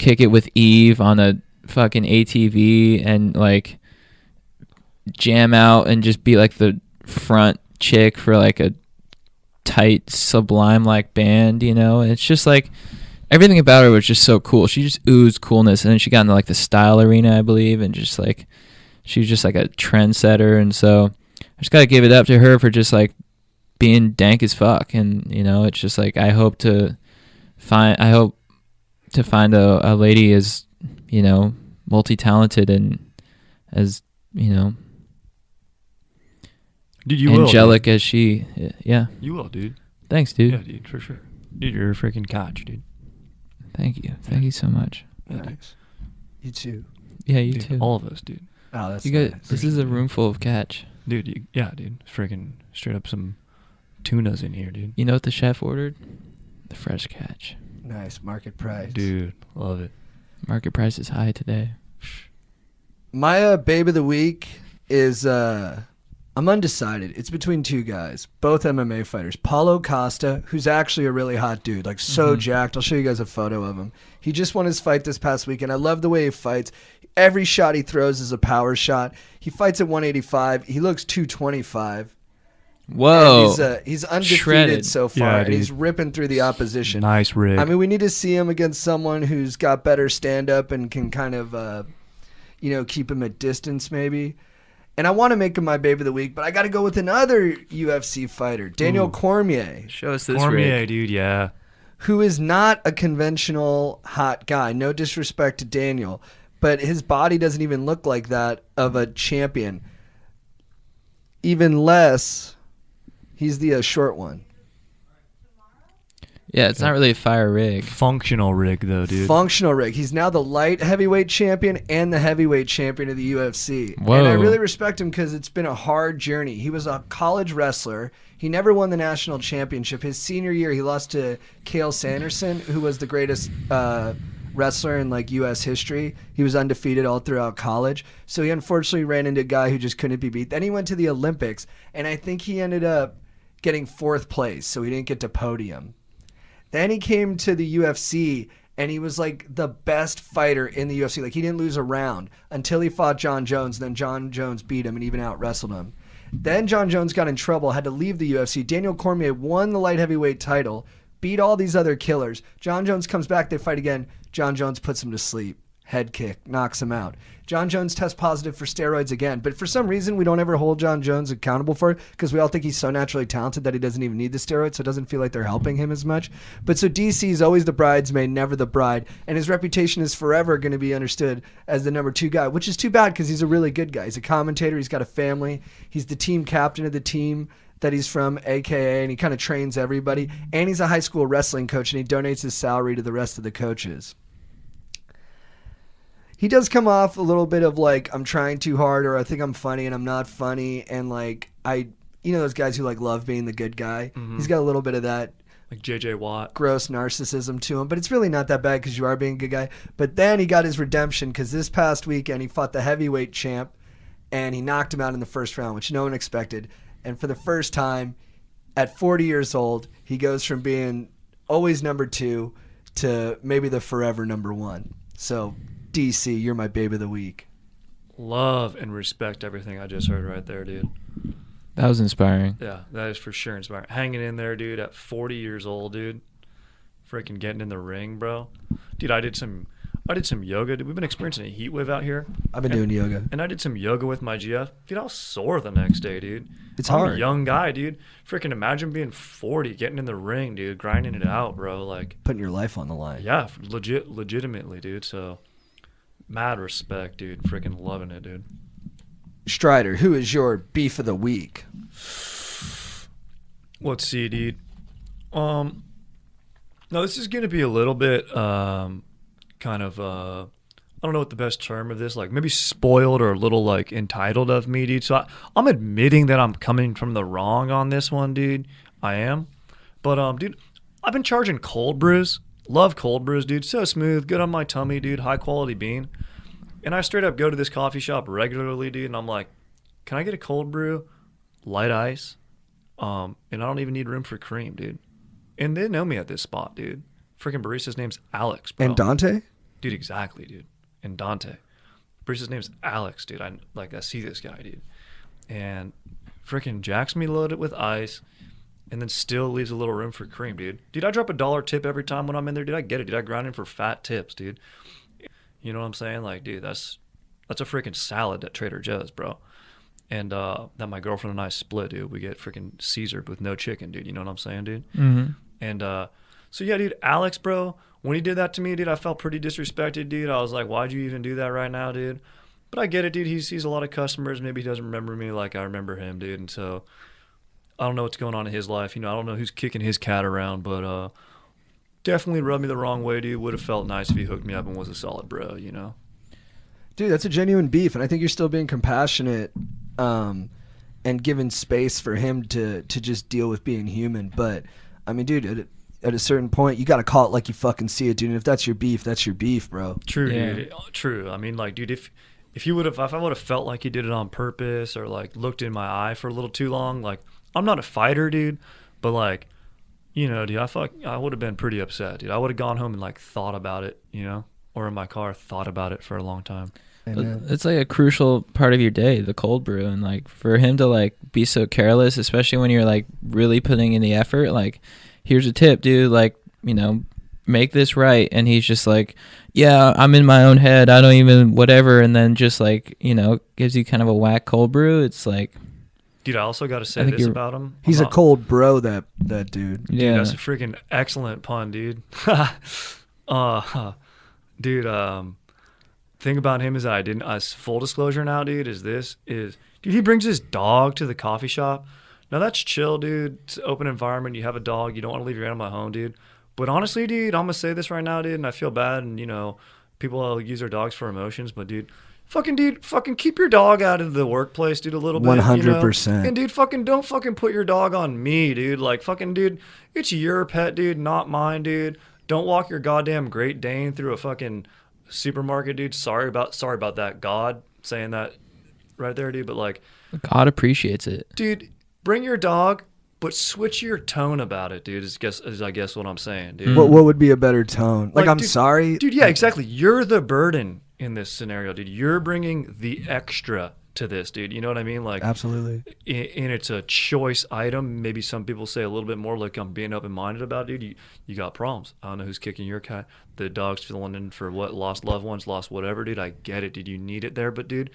kick it with Eve on a fucking ATV and like jam out and just be like the front chick for like a tight Sublime like band, and it's just like everything about her was just so cool. She just oozed coolness, and then she got into like the style arena, I believe, and just like she was just like a trendsetter. And so I just gotta give it up to her for just like being dank as fuck. And it's just like I hope to find a lady as multi-talented and as Dude, you will. angelic as she. Yeah. You will, dude. Thanks, dude. Yeah, dude, for sure. Dude, you're a freaking catch, dude. Thank you. Thank you so much. Nice. You too. Yeah, you Dude, too. all of us, dude. Oh, that's You guys, nice. this is a room full of catch. Dude, dude. Freaking straight up some tunas in here, dude. You know what the chef ordered? The fresh catch. Nice market price. Dude, love it. Market price is high today. My babe of the week is I'm undecided. It's between two guys, both MMA fighters. Paulo Costa, who's actually a really hot dude, like so jacked. I'll show you guys a photo of him. He just won his fight this past weekend. I love the way he fights. Every shot he throws is a power shot. He fights at 185. He looks 225. Whoa. And he's undefeated Shredded. so far, Yeah, and dude. he's ripping through the opposition. Nice rig. I mean, we need to see him against someone who's got better stand-up and can kind of, keep him at distance maybe. And I want to make him my babe of the week, but I got to go with another UFC fighter, Daniel Cormier, Show us this Cormier, rig. dude, yeah. who is not a conventional hot guy. No disrespect to Daniel, but his body doesn't even look like that of a champion. Even less, he's the short one. Yeah, it's not really a fire rig. Functional rig though, dude. Functional rig. He's now the light heavyweight champion and the heavyweight champion of the UFC. Whoa. And I really respect him because it's been a hard journey. He was a college wrestler. He never won the national championship. His senior year, he lost to Cael Sanderson, who was the greatest wrestler in like U.S. history. He was undefeated all throughout college. So he unfortunately ran into a guy who just couldn't be beat. Then he went to the Olympics, and I think he ended up getting 4th place, so he didn't get to podium. Then he came to the UFC, and he was like the best fighter in the UFC. Like, he didn't lose a round until he fought John Jones. Then John Jones beat him and even out-wrestled him. Then John Jones got in trouble, had to leave the UFC. Daniel Cormier won the light heavyweight title, beat all these other killers. John Jones comes back, they fight again. John Jones puts him to sleep. Head kick, knocks him out. John Jones tests positive for steroids again, but for some reason we don't ever hold John Jones accountable for it because we all think he's so naturally talented that he doesn't even need the steroids, so it doesn't feel like they're helping him as much. But so DC is always the bridesmaid, never the bride, and his reputation is forever going to be understood as the number 2 guy, which is too bad because he's a really good guy. He's a commentator, he's got a family, he's the team captain of the team that he's from, AKA, and he kind of trains everybody, and he's a high school wrestling coach, and he donates his salary to the rest of the coaches. He does come off a little bit of like, I'm trying too hard, or I think I'm funny and I'm not funny, and like, you know those guys who like love being the good guy? Mm-hmm. He's got a little bit of that like JJ Watt gross narcissism to him, but it's really not that bad because you are being a good guy. But then he got his redemption because this past weekend he fought the heavyweight champ and he knocked him out in the first round, which no one expected. And for the first time at 40 years old, he goes from being always number 2 to maybe the forever number 1. So DC, you're my babe of the week. Love and respect everything I just heard right there, dude. That was inspiring. Yeah, that is for sure inspiring. Hanging in there, dude, at 40 years old, dude. Freaking getting in the ring, bro. Dude, I did some yoga. Dude, we've been experiencing a heat wave out here. I've been doing yoga. And I did some yoga with my GF. Dude, I was sore the next day, dude. It's I'm hard. a young guy, dude. Freaking imagine being 40, getting in the ring, dude, grinding it out, bro. Like, putting your life on the line. yeah, legitimately, dude. So, mad respect, dude. Freaking loving it, dude. Strider, who is your beef of the week? Let's see, dude. Now this is gonna be a little bit kind of I don't know what the best term of this, like maybe spoiled or a little like entitled of me, dude. So I'm admitting that I'm coming from the wrong on this one, dude. I am. But dude, I've been charging cold brews. Love cold brews, dude. So smooth, good on my tummy, dude. High quality bean. And I straight up go to this coffee shop regularly, dude, and I'm like, can I get a cold brew, light ice, and I don't even need room for cream, dude. And they know me at this spot, dude. Freaking barista's name's Alex, bro. And Dante? Dude, exactly, dude. And Dante. Barista's name's Alex, dude. I see this guy, dude. And freaking jacks me loaded with ice and then still leaves a little room for cream, dude. Dude, I drop $1 tip every time when I'm in there, dude. I get it, dude. I grind in for fat tips, dude. You know what I'm saying? Like, dude, that's a freaking salad at Trader Joe's, bro. And that my girlfriend and I split, dude. We get freaking Caesar with no chicken, dude. You know what I'm saying, dude? Mm-hmm. And so, yeah, dude, Alex, bro, when he did that to me, dude, I felt pretty disrespected, dude. I was like, why'd you even do that right now, dude? But I get it, dude. He sees a lot of customers. Maybe he doesn't remember me like I remember him, dude. And so I don't know what's going on in his life. You know, I don't know who's kicking his cat around, but definitely rubbed me the wrong way, dude. Would have felt nice if he hooked me up and was a solid bro, you know? Dude, that's a genuine beef, and I think you're still being compassionate and giving space for him to just deal with being human. But, I mean, dude, at a certain point, you got to call it like you fucking see it, dude. And if that's your beef, that's your beef, bro. True, Yeah. dude. True. I mean, like, dude, if I would have felt like he did it on purpose or, like, looked in my eye for a little too long, like, I'm not a fighter, dude, but, like, you know, dude, I would have been pretty upset, dude. I would have gone home and, like, thought about it, you know, or in my car thought about it for a long time. Amen. It's like a crucial part of your day, the cold brew, and like for him to like be so careless, especially when you're like really putting in the effort, like here's a tip, dude, like, you know, make this right, and he's just like, yeah, I'm in my own head, I don't even whatever, and then just like, you know, gives you kind of a whack cold brew. It's like, Dude, I also got to say I think this you're- about him. He's a cold bro, that dude. Dude, yeah, that's a freaking excellent pun, dude. Dude, thing about him is that full disclosure now, dude, dude, he brings his dog to the coffee shop. Now that's chill, dude. It's an open environment. You have a dog. You don't want to leave your animal at home, dude. But honestly, dude, I'm gonna say this right now, dude, and I feel bad, and people use their dogs for emotions, but dude, fucking keep your dog out of the workplace, dude, a little bit. 100%. And dude, don't fucking put your dog on me, dude. Like, fucking, dude, it's your pet, dude, not mine, dude. Don't walk your goddamn Great Dane through a fucking supermarket, dude. Sorry about that, God, saying that right there, dude. But like, God appreciates it. dude, bring your dog, but switch your tone about it, dude. Is I guess what I'm saying, dude. What would be a better tone? Like, I'm dude, sorry, dude. Yeah, exactly. You're the burden in this scenario, dude. You're bringing the extra to this, dude. You know what I mean? Like, Absolutely. And it's a choice item. Maybe some people say a little bit more, like, I'm being open-minded about it, dude. You got problems. I don't know who's kicking your cat. The dog's filling in for what? Lost loved ones, lost whatever, dude. I get it, dude. You need it there, but dude,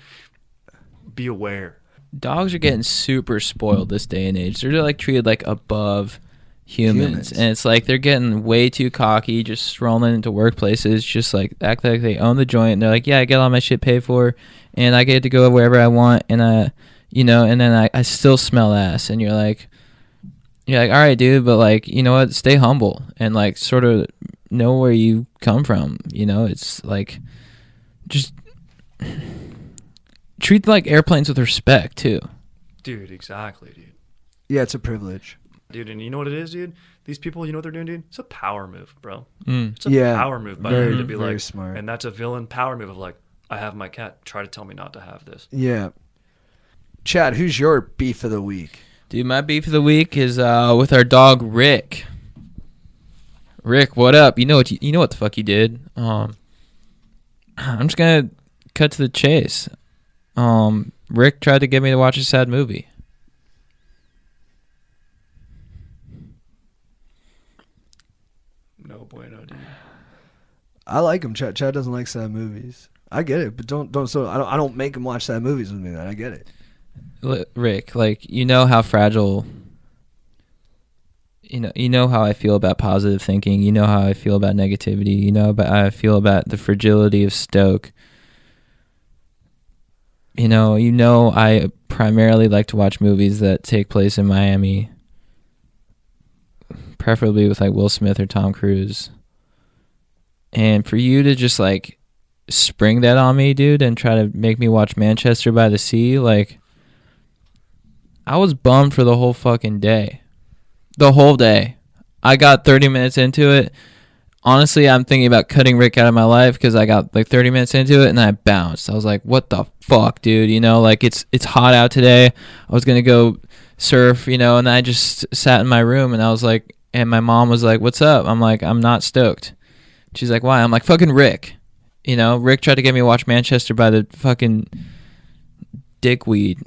be aware. Dogs are getting super spoiled this day and age. They're like treated like above humans. And it's like they're getting way too cocky, just strolling into workplaces, just like act like they own the joint. And they're like, yeah, I get all my shit paid for, and I get to go wherever I want, and and then I still smell ass. And you're like, all right, dude, but like, you know what? Stay humble and like sort of know where you come from. It's like just treat like airplanes with respect too. Dude, exactly, dude. Yeah, it's a privilege. Dude, and you know what it is, dude? These people, you know what they're doing, dude? It's a power move, bro. It's a Yeah, power move by very, them to be very like, smart. and that's a villain power move of like, I have my cat. Try to tell me not to have this. Yeah. Chad, who's your beef of the week? Dude, my beef of the week is with our dog Rick. Rick, what up? You know what the fuck you did. I'm just gonna cut to the chase. Rick tried to get me to watch a sad movie. No bueno, dude. I like him. Chad doesn't like sad movies. I get it, but don't. So I don't make him watch sad movies with me. Then I get it. Rick, like, you know how fragile. You know how I feel about positive thinking. You know how I feel about negativity. You know how I feel about the fragility of Stoke. I primarily like to watch movies that take place in Miami, preferably with like Will Smith or Tom Cruise. And for you to just like spring that on me, dude, and try to make me watch Manchester by the Sea, like, I was bummed for the whole fucking day. The whole day. I got 30 minutes into it. Honestly, I'm thinking about cutting Rick out of my life because I got like 30 minutes into it and I bounced. I was like, what the fuck, dude? Like it's hot out today. I was going to go surf, and I just sat in my room and I was like, and my mom was like, what's up? I'm like, I'm not stoked. She's like, why? I'm like, fucking Rick. Rick tried to get me to watch Manchester by the fucking dickweed.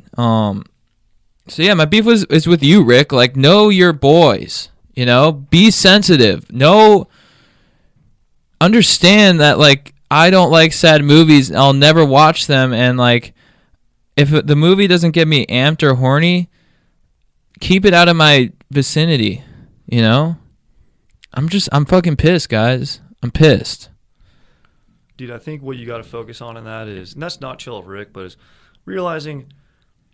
So yeah, my beef is with you, Rick. Like, know your boys. Be sensitive. Understand that, like, I don't like sad movies. I'll never watch them. And like, if the movie doesn't get me amped or horny, keep it out of my vicinity. I'm fucking pissed, guys. I'm pissed. Dude, I think what you got to focus on in that is, and that's not chill of Rick, but is realizing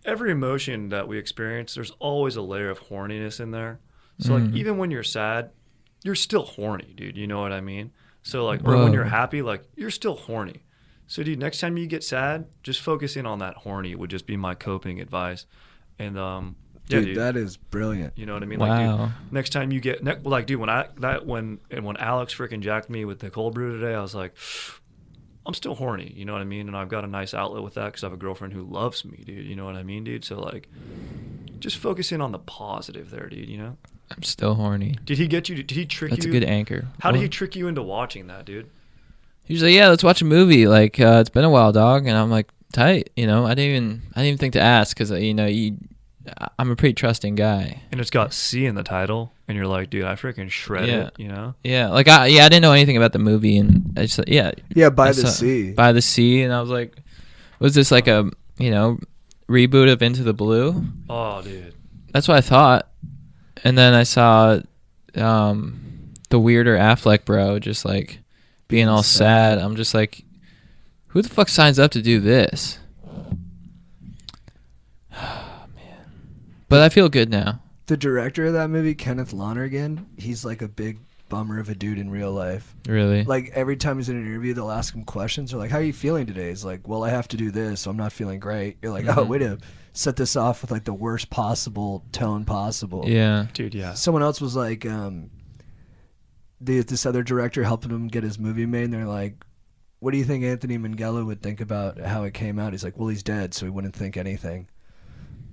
every emotion that we experience, there's always a layer of horniness in there. So like, even when you're sad, you're still horny, dude. You know what I mean? So like, or when you're happy, like, you're still horny. So dude, next time you get sad, just focus in on that horny would just be my coping advice. And dude, that is brilliant. You know what I mean? Wow. Like, dude, next time you get dude, when Alex freaking jacked me with the cold brew today, I was like, I'm still horny, you know what I mean? And I've got a nice outlet with that because I have a girlfriend who loves me, dude. You know what I mean, dude? So like, just focus in on the positive there, dude. I'm still horny. Did he get you? Did he trick you? That's a good anchor. How did he trick you into watching that, dude? He was like, yeah, let's watch a movie. Like, it's been a while, dog. And I'm like, tight. I didn't even think to ask because I'm a pretty trusting guy. And it's got C in the title, and you're like, dude, I freaking shred it. Yeah, like I didn't know anything about the movie, and I just By the Sea. By the Sea, and I was like, was this like a reboot of Into the Blue? Oh, dude, that's what I thought. And then I saw the weirder Affleck bro just like being all sad. I'm just like, who the fuck signs up to do this? Man. But I feel good now. The director of that movie, Kenneth Lonergan, he's like a big bummer of a dude in real life. Really? Like every time he's in an interview, they'll ask him questions. They're like, "How are you feeling today?" He's like, "Well, I have to do this, so I'm not feeling great." You're like, "Oh, way to set this off with like the worst possible tone possible." Yeah. Dude, yeah. Someone else was like, this other director helping him get his movie made, and they're like, "What do you think Anthony Minghella would think about how it came out?" He's like, "Well, he's dead, so he wouldn't think anything."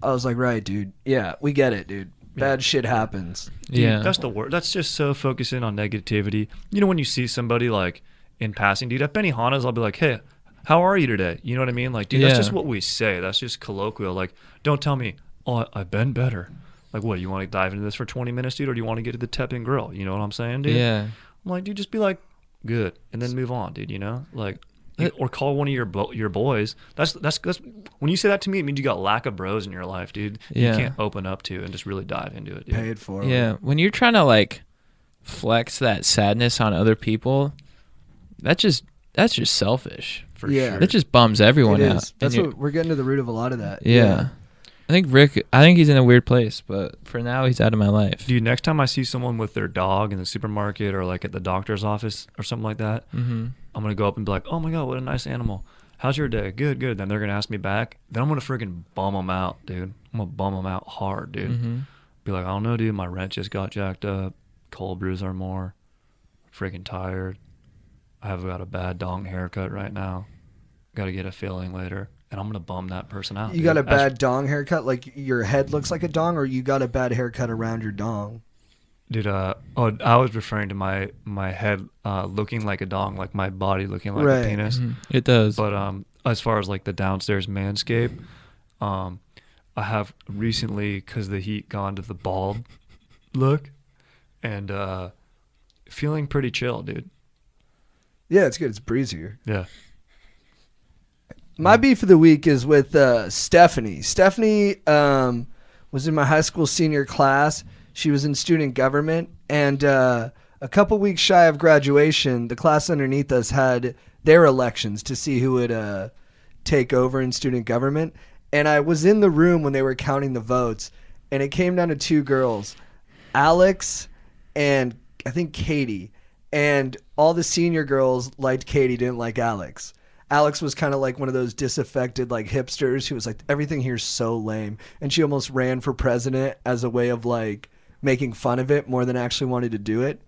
I was like, "Right, dude. Yeah, we get it, dude. Bad shit happens." Dude, Yeah. that's the word. That's just so focusing on negativity. You know, when you see somebody like in passing, dude, at Benihana's, I'll be like, "Hey, how are you today?" You know what I mean? Like, dude, Yeah. that's just what we say. That's just colloquial. Like, don't tell me, "Oh, I've been better." Like, what? You want to dive into this for 20 minutes, dude, or do you want to get to the tep and grill? You know what I'm saying, dude? Yeah. I'm like, dude, just be like, good, and then move on, dude. You know, like, or call one of your boys. That's when you say that to me, it means you got lack of bros in your life, dude. Yeah. You can't open up to and just really dive into it, dude. Pay it forward. Yeah. When you're trying to like flex that sadness on other people, that's just selfish. For Yeah. sure. That just bums everyone It out. is. That's And what we're getting to the root of a lot of that. Yeah. I think he's in a weird place, but for now he's out of my life. Dude, next time I see someone with their dog in the supermarket or like at the doctor's office or something like that, I'm going to go up and be like, "Oh my God, what a nice animal. How's your day?" "Good, good." Then they're going to ask me back. Then I'm going to freaking bum them out, dude. I'm going to bum them out hard, dude. Be like, "I don't know, dude. My rent just got jacked up. Cold brews are more. Freaking tired. I have got a bad dong haircut right now. Got to get a filling later." And I'm going to bum that person out. You dude. got a bad dong haircut? Like your head looks like a dong, or you got a bad haircut around your dong? Dude, I was referring to my head looking like a dong, like my body looking like Right. a penis. It does. But as far as like the downstairs manscape, I have recently, because the heat, gone to the bald look, and feeling pretty chill, dude. Yeah, it's good. It's breezier. Yeah. My beef of the week is with Stephanie. Stephanie was in my high school senior class. She was in student government, and a couple weeks shy of graduation, the class underneath us had their elections to see who would take over in student government. And I was in the room when they were counting the votes, and it came down to two girls, Alex and I think Katie. And all the senior girls liked Katie, didn't like Alex. Alex was kind of like one of those disaffected like hipsters who was like, everything here's so lame. And she almost ran for president as a way of like making fun of it more than actually wanted to do it.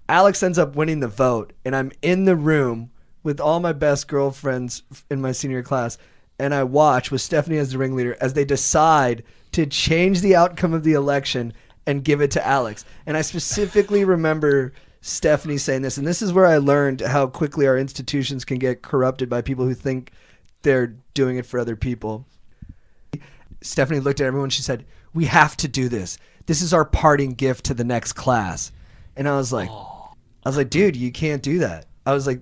Alex ends up winning the vote, and I'm in the room with all my best girlfriends in my senior class, and I watch with Stephanie as the ringleader as they decide to change the outcome of the election and give it to Alex. And I specifically remember Stephanie saying this, and this is where I learned how quickly our institutions can get corrupted by people who think they're doing it for other people. Stephanie looked at everyone. She said, "We have to do this. This is our parting gift to the next class." And I was like, dude, you can't do that. I was like,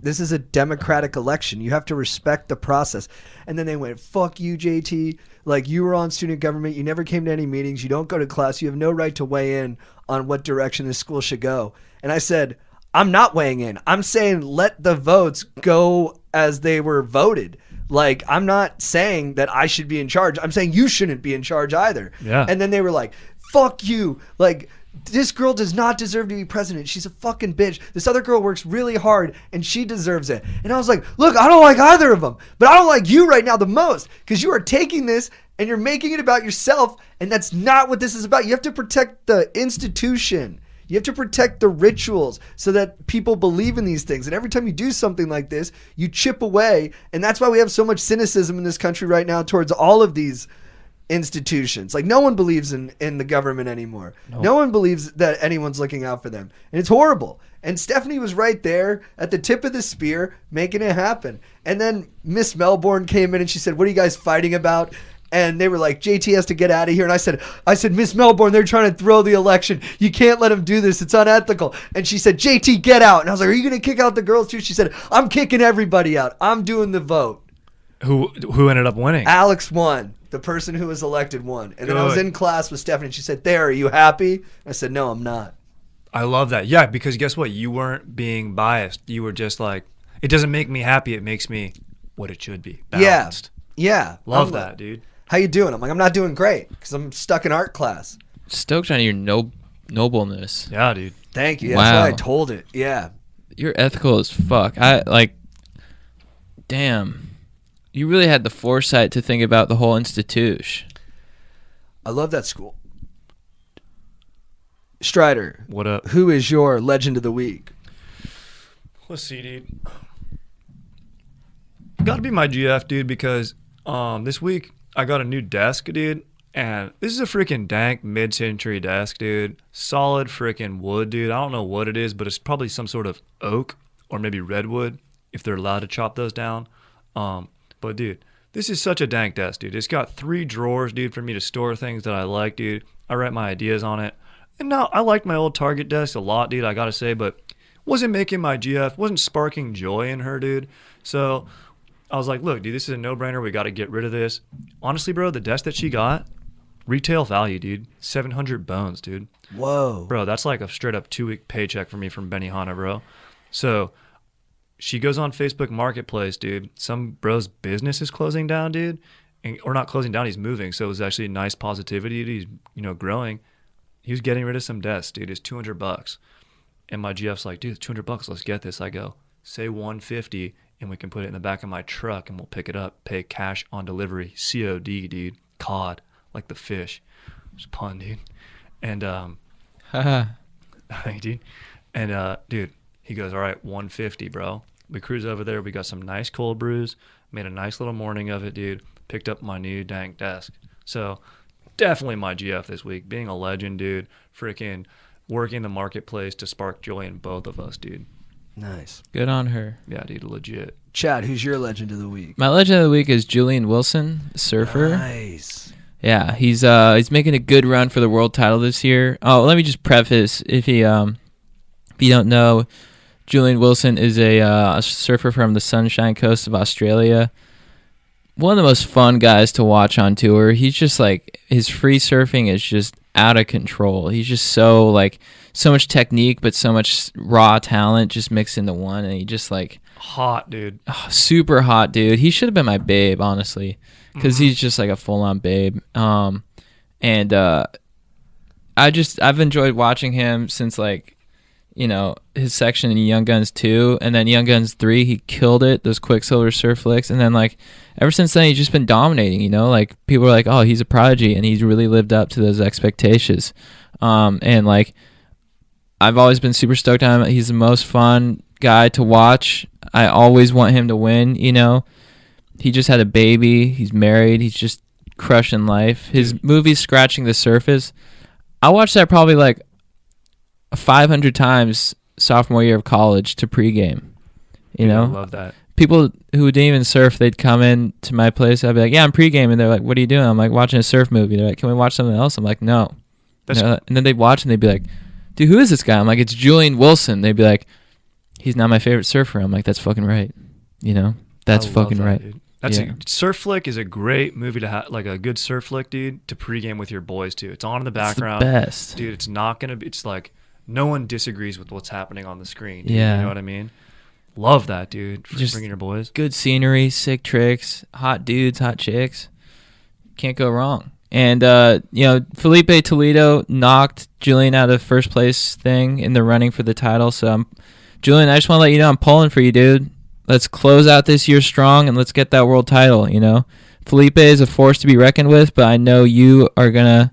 this is a democratic election. You have to respect the process. And then they went, "Fuck you, JT. Like, you were on student government. You never came to any meetings. You don't go to class. You have no right to weigh in on what direction this school should go." And I said, I'm not weighing in. I'm saying let the votes go as they were voted. Like, I'm not saying that I should be in charge. I'm saying you shouldn't be in charge either. Yeah. And then they were like, "Fuck you. Like, this girl does not deserve to be president. She's a fucking bitch. This other girl works really hard and she deserves it." And I was like, look, I don't like either of them, but I don't like you right now the most because you are taking this and you're making it about yourself. And that's not what this is about. You have to protect the institution. You have to protect the rituals so that people believe in these things. And every time you do something like this, you chip away. And that's why we have so much cynicism in this country right now towards all of these institutions. Like, no one believes in the government anymore. No one believes that anyone's looking out for them. And it's horrible. And Stephanie was right there at the tip of the spear making it happen. And then Miss Melbourne came in and she said, "What are you guys fighting about?" And they were like, "JT has to get out of here." And I said, "Miss Melbourne, they're trying to throw the election. You can't let them do this. It's unethical." And she said, "JT, get out." And I was like, "Are you going to kick out the girls too?" She said, "I'm kicking everybody out. I'm doing the vote." Who ended up winning? Alex won. The person who was elected won. And then I was Good. in class with Stephanie. And she said, "There, are you happy?" I said, "No, I'm not." I love that. Yeah, because guess what? You weren't being biased. You were just like, it doesn't make me happy. It makes me what it should be. Balanced. Yeah. Love I'm that, like, dude. "How you doing?" I'm like, "I'm not doing great because I'm stuck in art class." Stoked on your nobleness. Yeah, dude. Thank you. That's Wow. why I told it. Yeah. You're ethical as fuck. Damn. You really had the foresight to think about the whole institution. I love that school. Strider, What up? who is your legend of the week? Let's see, dude. Got to be my GF, dude, because this week I got a new desk, dude, and this is a freaking dank mid-century desk, dude. Solid freaking wood, dude. I don't know what it is, but it's probably some sort of oak or maybe redwood if they're allowed to chop those down. But dude, this is such a dank desk, dude. It's got 3 drawers, dude, for me to store things that I like, dude. I write my ideas on it. And now I liked my old Target desk a lot, dude, I gotta say, but wasn't making my GF, wasn't sparking joy in her, dude. So I was like, look, dude, this is a no-brainer. We got to get rid of this. Honestly, bro, the desk that she got, retail value, dude, 700 bones, dude. Whoa. Bro, that's like a straight-up 2-week paycheck for me from Benihana, bro. So she goes on Facebook Marketplace, dude. Some bro's business is closing down, dude. Or not closing down, he's moving. So it was actually nice positivity. He's, growing. He was getting rid of some desks, dude. It's $200. And my GF's like, dude, it's $200. Let's get this. I go, say $150, and we can put it in the back of my truck, and we'll pick it up. Pay cash on delivery, COD, dude. COD, like the fish. It's a pun, dude. And Haha. thank you, dude. And dude, he goes, all right, $150, bro. We cruise over there. We got some nice cold brews. Made a nice little morning of it, dude. Picked up my new dank desk. So definitely my GF this week. Being a legend, dude. Freaking working the marketplace to spark joy in both of us, dude. Nice. Good on her. Yeah, dude, legit. Chad, who's your legend of the week? My legend of the week is Julian Wilson, surfer. Nice. Yeah, he's making a good run for the world title this year. Oh, let me just preface if you don't know, Julian Wilson is a surfer from the Sunshine Coast of Australia. One of the most fun guys to watch on tour. He's just like, his free surfing is just out of control. He's just so much technique, but so much raw talent just mixed into one, and he just Hot, dude. super hot, dude. He should have been my babe, honestly, because he's just like a full-on babe. I've enjoyed watching him since his section in Young Guns 2, and then Young Guns 3, he killed it, those Quicksilver surf flicks, and then ever since then he's just been dominating, people are like, oh, he's a prodigy, and he's really lived up to those expectations. I've always been super stoked on him. He's the most fun guy to watch. I always want him to win, He just had a baby, he's married, he's just crushing life. His movie Scratching the Surface, I watched that probably 500 times sophomore year of college to pregame. I love that. People who didn't even surf, they'd come in to my place. I'd be like, yeah, I'm pregame. And they're like, what are you doing? I'm like, watching a surf movie. They're like, can we watch something else? I'm like, no. And then they'd watch and they'd be like, dude, who is this guy? I'm like, it's Julian Wilson. They'd be like, he's not my favorite surfer. I'm like, that's fucking right. That's fucking right. Dude. Surf Flick is a great movie to have, a good surf flick, dude, to pregame with your boys, too. It's on in the background. It's the best. Dude, it's not going to be, it's no one disagrees with what's happening on the screen. Dude, Yeah. You know what I mean? Love that, dude. For Just bringing your boys. Good scenery, sick tricks, hot dudes, hot chicks. Can't go wrong. And, Felipe Toledo knocked Julian out of the first place thing in the running for the title. So, Julian, I just want to let you know I'm pulling for you, dude. Let's close out this year strong and let's get that world title, Felipe is a force to be reckoned with, but I know you are going to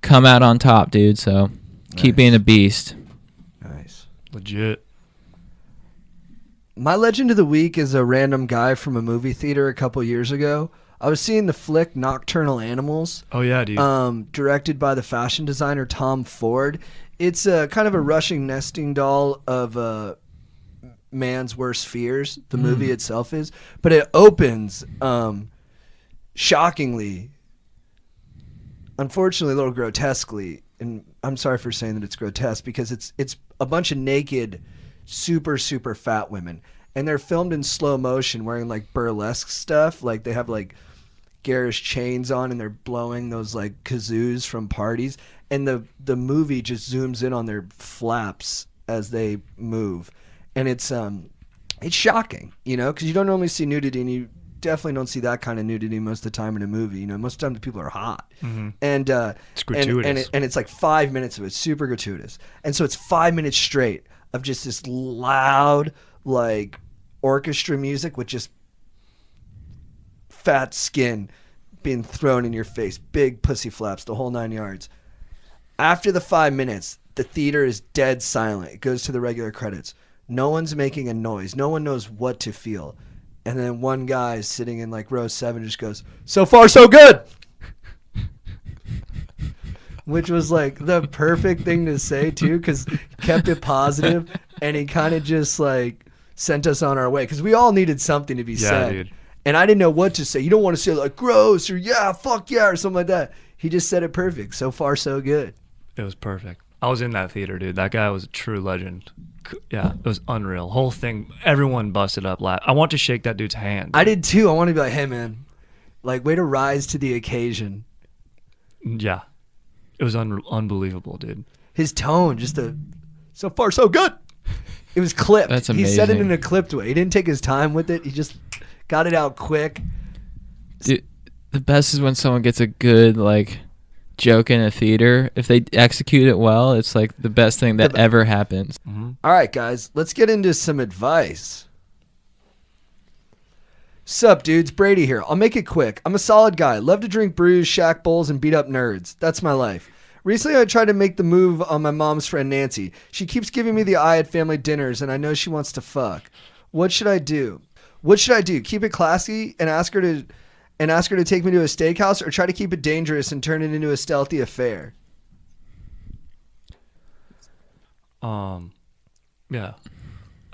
come out on top, dude. So, keep being a beast. Nice. Legit. My legend of the week is a random guy from a movie theater a couple years ago. I was seeing the flick Nocturnal Animals. Oh, yeah, dude. Directed by the fashion designer Tom Ford. It's a kind of a rushing nesting doll of man's worst fears. The movie itself is. But it opens shockingly, unfortunately a little grotesquely. And I'm sorry for saying that it's grotesque because it's a bunch of naked, super, super fat women. And they're filmed in slow motion wearing burlesque stuff. They have garish chains on and they're blowing those kazoos from parties. And the movie just zooms in on their flaps as they move. And it's shocking, because you don't normally see nudity and you definitely don't see that kind of nudity most of the time in a movie. You know, most of the time the people are hot. Mm-hmm. And It's gratuitous. and it's like 5 minutes of it, super gratuitous. And so it's 5 minutes straight of just this loud, like, orchestra music with just fat skin being thrown in your face, big pussy flaps, the whole 9 yards. After the 5 minutes, the theater is dead silent. It goes to the regular credits. No one's making a noise. No one knows what to feel. And then one guy sitting in like row 7 just goes, "So far, so good." Which was like the perfect thing to say too, because he kept it positive and he kind of just like sent us on our way, because we all needed something to be said. Dude. And I didn't know what to say. You don't want to say like gross or yeah, fuck yeah, or something like that. He just said it perfect. So far, so good. It was perfect. I was in that theater, dude. That guy was a true legend. Yeah, it was unreal. Whole thing, everyone busted up. I want to shake that dude's hand. I did too. I want to be like, hey man, like way to rise to the occasion. Yeah, it was unbelievable, dude. His tone, just so far so good. It was clipped. That's He said it amazing. in a clipped way. He didn't take his time with it. He just got it out quick. Dude, the best is when someone gets a good like joke in a theater. If they execute it well, it's like the best thing that ever happens. Mm-hmm. All right, guys, let's get into some advice. Sup, dudes? Brady here. I'll make it quick. I'm a solid guy. Love to drink brews, shack bowls, and beat up nerds. That's my life. Recently, I tried to make the move on my mom's friend Nancy. She keeps giving me the eye at family dinners, and I know she wants to fuck. What should I do? Keep it classy and ask her to take me to a steakhouse, or try to keep it dangerous and turn it into a stealthy affair? Yeah.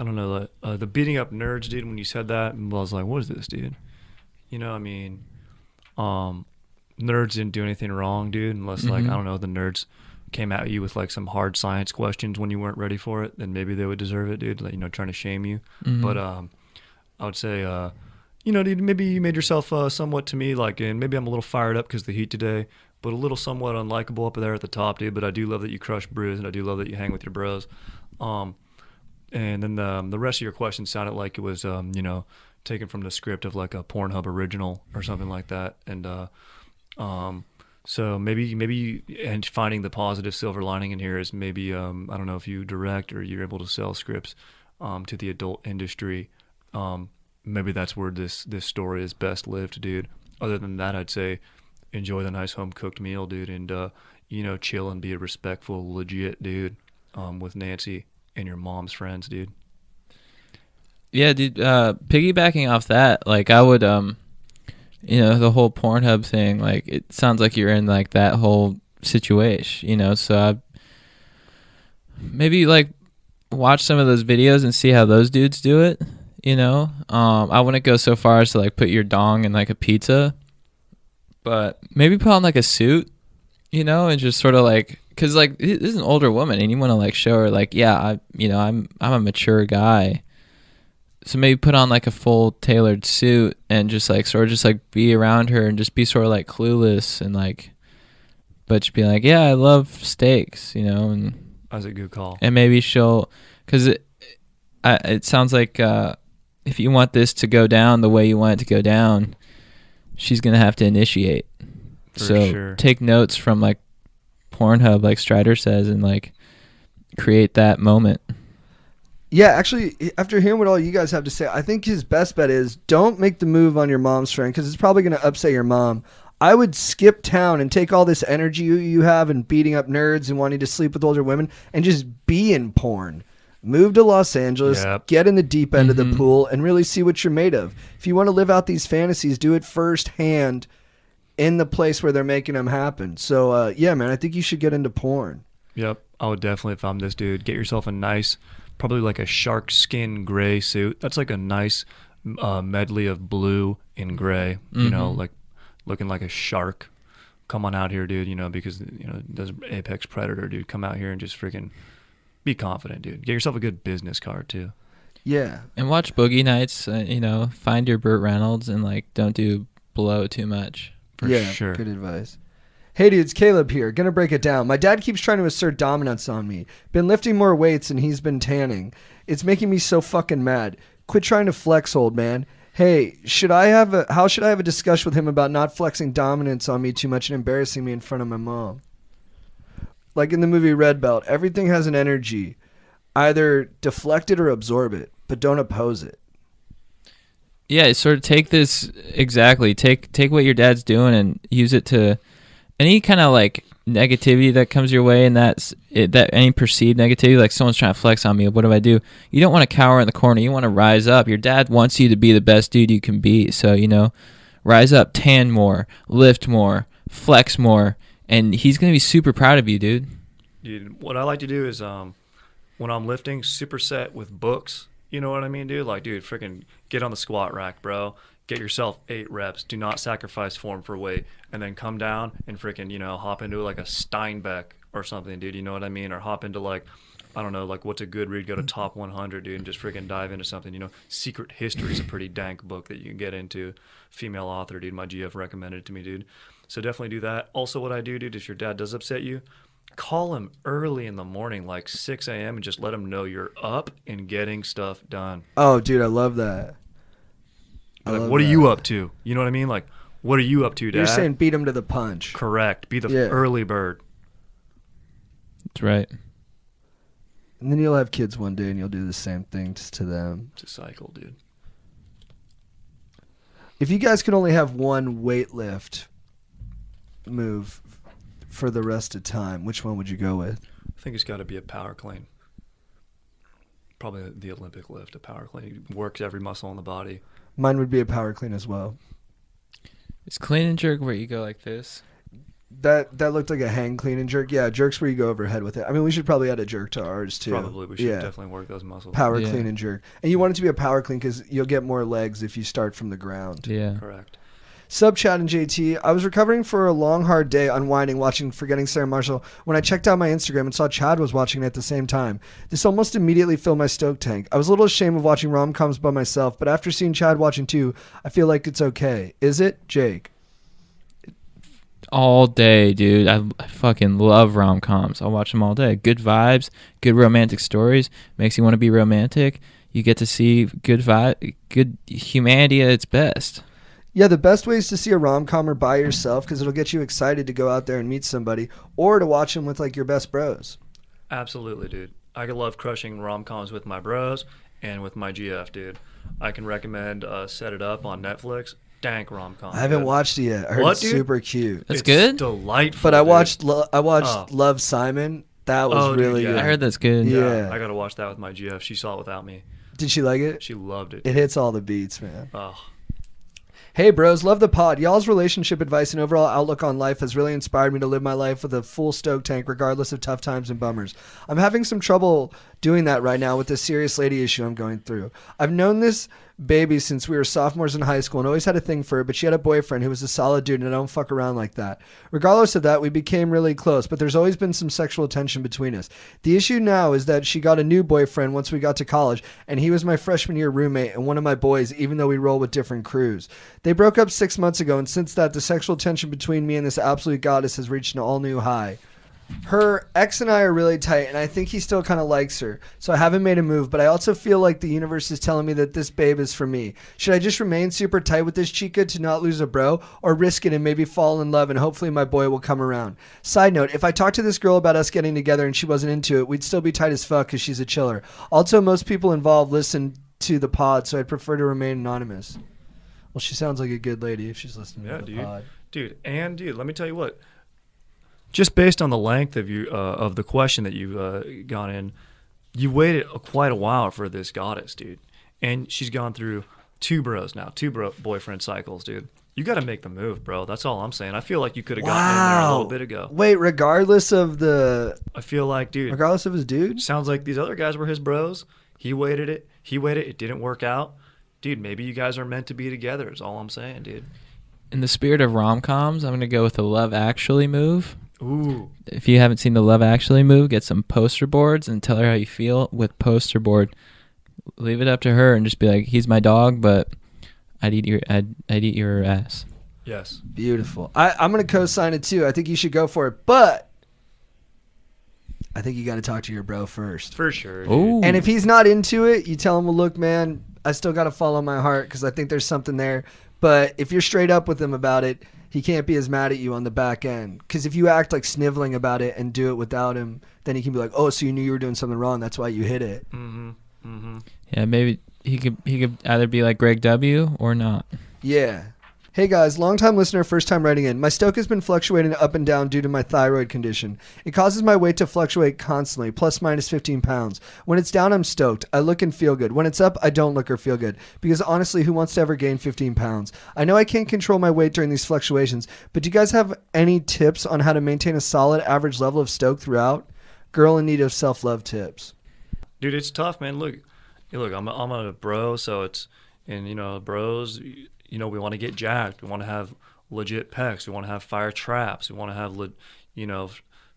I don't know, the beating up nerds, dude, when you said that, I was like, what is this, dude? You know, I mean, nerds didn't do anything wrong, dude, unless, like, I don't know, the nerds came at you with, like, some hard science questions when you weren't ready for it, then maybe they would deserve it, dude, like, you know, trying to shame you. But I would say, you know, dude, maybe you made yourself somewhat, to me, like, and maybe I'm a little fired up because of the heat today, but a little somewhat unlikable up there at the top, dude, but I do love that you crush brews, and I do love that you hang with your bros. And then the rest of your question sounded like it was, you know, taken from the script of like a Pornhub original or something like that. And so maybe and finding the positive silver lining in here is maybe, I don't know if you direct or you're able to sell scripts to the adult industry. Maybe that's where this story is best lived, dude. Other than that, I'd say enjoy the nice home cooked meal, dude, and you know, chill and be a respectful, legit dude with Nancy and your mom's friends, dude. Yeah, dude, piggybacking off that, like I would you know, the whole Pornhub thing, like it sounds like you're in like that whole situation, you know, so I maybe like watch some of those videos and see how those dudes do it, you know. I wouldn't go so far as to like put your dong in like a pizza, but maybe put on like a suit, you know, and just sort of like, because like this is an older woman and you want to like show her like, yeah, I'm a mature guy, so maybe put on like a full tailored suit and just like sort of just like be around her and just be sort of like clueless and like, but just be like, yeah, I love steaks, you know. And That's a good call. and maybe she'll, because it sounds like if you want this to go down the way you want it to go down, she's gonna have to initiate. For So sure. take notes from like Pornhub, like Strider says, and like create that moment. Yeah, actually, after hearing what all you guys have to say, I think his best bet is don't make the move on your mom's friend, because it's probably going to upset your mom. I would skip town and take all this energy you have and beating up nerds and wanting to sleep with older women and just be in porn. Move to Los Angeles, Yep. get in the deep end of the pool, and really see what you're made of. If you want to live out these fantasies, do it firsthand in the place where they're making them happen. So, yeah, man, I think you should get into porn. Yep, I would definitely, if I'm this dude, get yourself a nice, probably like a shark skin gray suit. That's like a nice medley of blue and gray, you know, like looking like a shark. Come on out here, dude, you know, because, you know, there's apex predator, dude. Come out here and just freaking be confident, dude. Get yourself a good business card, too. Yeah. And watch Boogie Nights, you know, find your Burt Reynolds and like don't do blow too much. For yeah, sure. good advice. Hey dudes, Caleb here. Gonna break it down. My dad keeps trying to assert dominance on me. Been lifting more weights and he's been tanning. It's making me so fucking mad. Quit trying to flex, old man. Hey, how should I have a discussion with him about not flexing dominance on me too much and embarrassing me in front of my mom? Like in the movie Red Belt, everything has an energy. Either deflect it or absorb it, but don't oppose it. Yeah, sort of take this exactly. Take what your dad's doing and use it to any kind of like negativity that comes your way, and that any perceived negativity, like someone's trying to flex on me. What do I do? You don't want to cower in the corner. You want to rise up. Your dad wants you to be the best dude you can be. So rise up, tan more, lift more, flex more, and he's gonna be super proud of you, dude. Dude, what I like to do is when I'm lifting, superset with books. You know what I mean, dude? Like, dude, freaking get on the squat rack, bro. Get yourself 8 reps. Do not sacrifice form for weight. And then come down and freaking, hop into like a Steinbeck or something, dude. You know what I mean? Or hop into like, I don't know, like what's a good read? Go to Top 100, dude, and just freaking dive into something. Secret History is a pretty dank book that you can get into. Female author, dude. My GF recommended it to me, dude. So definitely do that. Also, what I do, dude, if your dad does upset you, call him early in the morning, like 6 a.m., and just let him know you're up and getting stuff done. Oh, dude, I love that. Like, what are you up to? You know what I mean? Like, what are you up to, Dad? You're saying beat him to the punch. Correct. Be the Yeah. early bird. That's right. And then you'll have kids one day and you'll do the same things to them. It's a cycle, dude. If you guys could only have one weight lift move for the rest of time, which one would you go with? I think it's got to be a power clean. Probably the Olympic lift, a power clean. It works every muscle in the body. Mine would be a power clean as well. It's clean and jerk where you go like this. That looked like a hang clean and jerk. Yeah, jerk's where you go overhead with it. I mean, we should probably add a jerk to ours too. Probably. We should definitely work those muscles. Power Yeah. clean and jerk. And you want it to be a power clean because you'll get more legs if you start from the ground. Yeah. Correct. Sub Chad and JT, I was recovering for a long, hard day, unwinding, watching Forgetting Sarah Marshall, when I checked out my Instagram and saw Chad was watching it at the same time. This almost immediately filled my stoke tank. I was a little ashamed of watching rom-coms by myself, but after seeing Chad watching too, I feel like it's okay. Is it, Jake? All day, dude. I fucking love rom-coms. I'll watch them all day. Good vibes, good romantic stories. Makes you want to be romantic. You get to see good humanity at its best. Yeah, the best way is to see a rom-com or by yourself because it'll get you excited to go out there and meet somebody, or to watch them with like your best bros. Absolutely, dude. I could love crushing rom-coms with my bros and with my GF, dude. I can recommend Set It Up on Netflix. Dank rom-com. I haven't watched it yet. I heard it's dude? super cute. That's It's good? delightful. But I dude. watched Oh. Love, Simon. That was Oh, dude, really yeah. good. I heard that's good. Yeah. I gotta watch that with my GF. She saw it without me. Did she like it? She loved it. It hits all the beats, man. Oh, Hey bros, love the pod. Y'all's relationship advice and overall outlook on life has really inspired me to live my life with a full stoke tank regardless of tough times and bummers. I'm having some trouble doing that right now with this serious lady issue I'm going through. I've known this baby since we were sophomores in high school and always had a thing for her, but she had a boyfriend who was a solid dude and I don't fuck around like that. Regardless of that, we became really close, but there's always been some sexual tension between us. The issue now is that she got a new boyfriend once we got to college, and he was my freshman year roommate and one of my boys, even though we roll with different crews. They broke up 6 months ago, and since that, the sexual tension between me and this absolute goddess has reached an all-new high. Her ex and I are really tight, and I think he still kind of likes her, so I haven't made a move, but I also feel like the universe is telling me that this babe is for me. Should I just remain super tight with this chica to not lose a bro, or risk it and maybe fall in love and hopefully my boy will come around? Side note, if I talked to this girl about us getting together and she wasn't into it, we'd still be tight as fuck because she's a chiller. Also, most people involved listen to the pod, so I'd prefer to remain anonymous. Well, she sounds like a good lady if she's listening to the pod. Dude, let me tell you what. Just based on the length of the question that you've gone in, you waited quite a while for this goddess, dude. And she's gone through 2 bros now, 2 boyfriend cycles, dude. You got to make the move, bro. That's all I'm saying. I feel like you could have gotten in there a little bit ago. Wait, regardless of I feel like, dude, regardless of his dude? sounds like these other guys were his bros. He waited it. It didn't work out. Dude, maybe you guys are meant to be together is all I'm saying, dude. In the spirit of rom-coms, I'm going to go with the Love Actually move. Ooh. If you haven't seen the Love Actually move, get some poster boards and tell her how you feel with poster board. Leave it up to her and just be like, he's my dog, but I'd eat your ass. Yes. Beautiful. I'm going to co-sign it too. I think you should go for it, but I think you got to talk to your bro first. For sure. Dude. Ooh. And if he's not into it, you tell him, well, look, man, I still got to follow my heart because I think there's something there. But if you're straight up with him about it, he can't be as mad at you on the back end. Because if you act like sniveling about it and do it without him, then he can be like, oh, so you knew you were doing something wrong. That's why you hit it. Yeah, maybe he could either be like Greg W. or not. Yeah. Hey guys, long-time listener, first-time writing in. My stoke has been fluctuating up and down due to my thyroid condition. It causes my weight to fluctuate constantly, plus minus 15 pounds. When it's down, I'm stoked. I look and feel good. When it's up, I don't look or feel good. Because honestly, who wants to ever gain 15 pounds? I know I can't control my weight during these fluctuations, but do you guys have any tips on how to maintain a solid average level of stoke throughout? Girl in need of self-love tips. Dude, it's tough, man. Look, I'm a bro, so it's, and bros, we want to get jacked. We want to have legit pecs. We want to have fire traps. We want to have,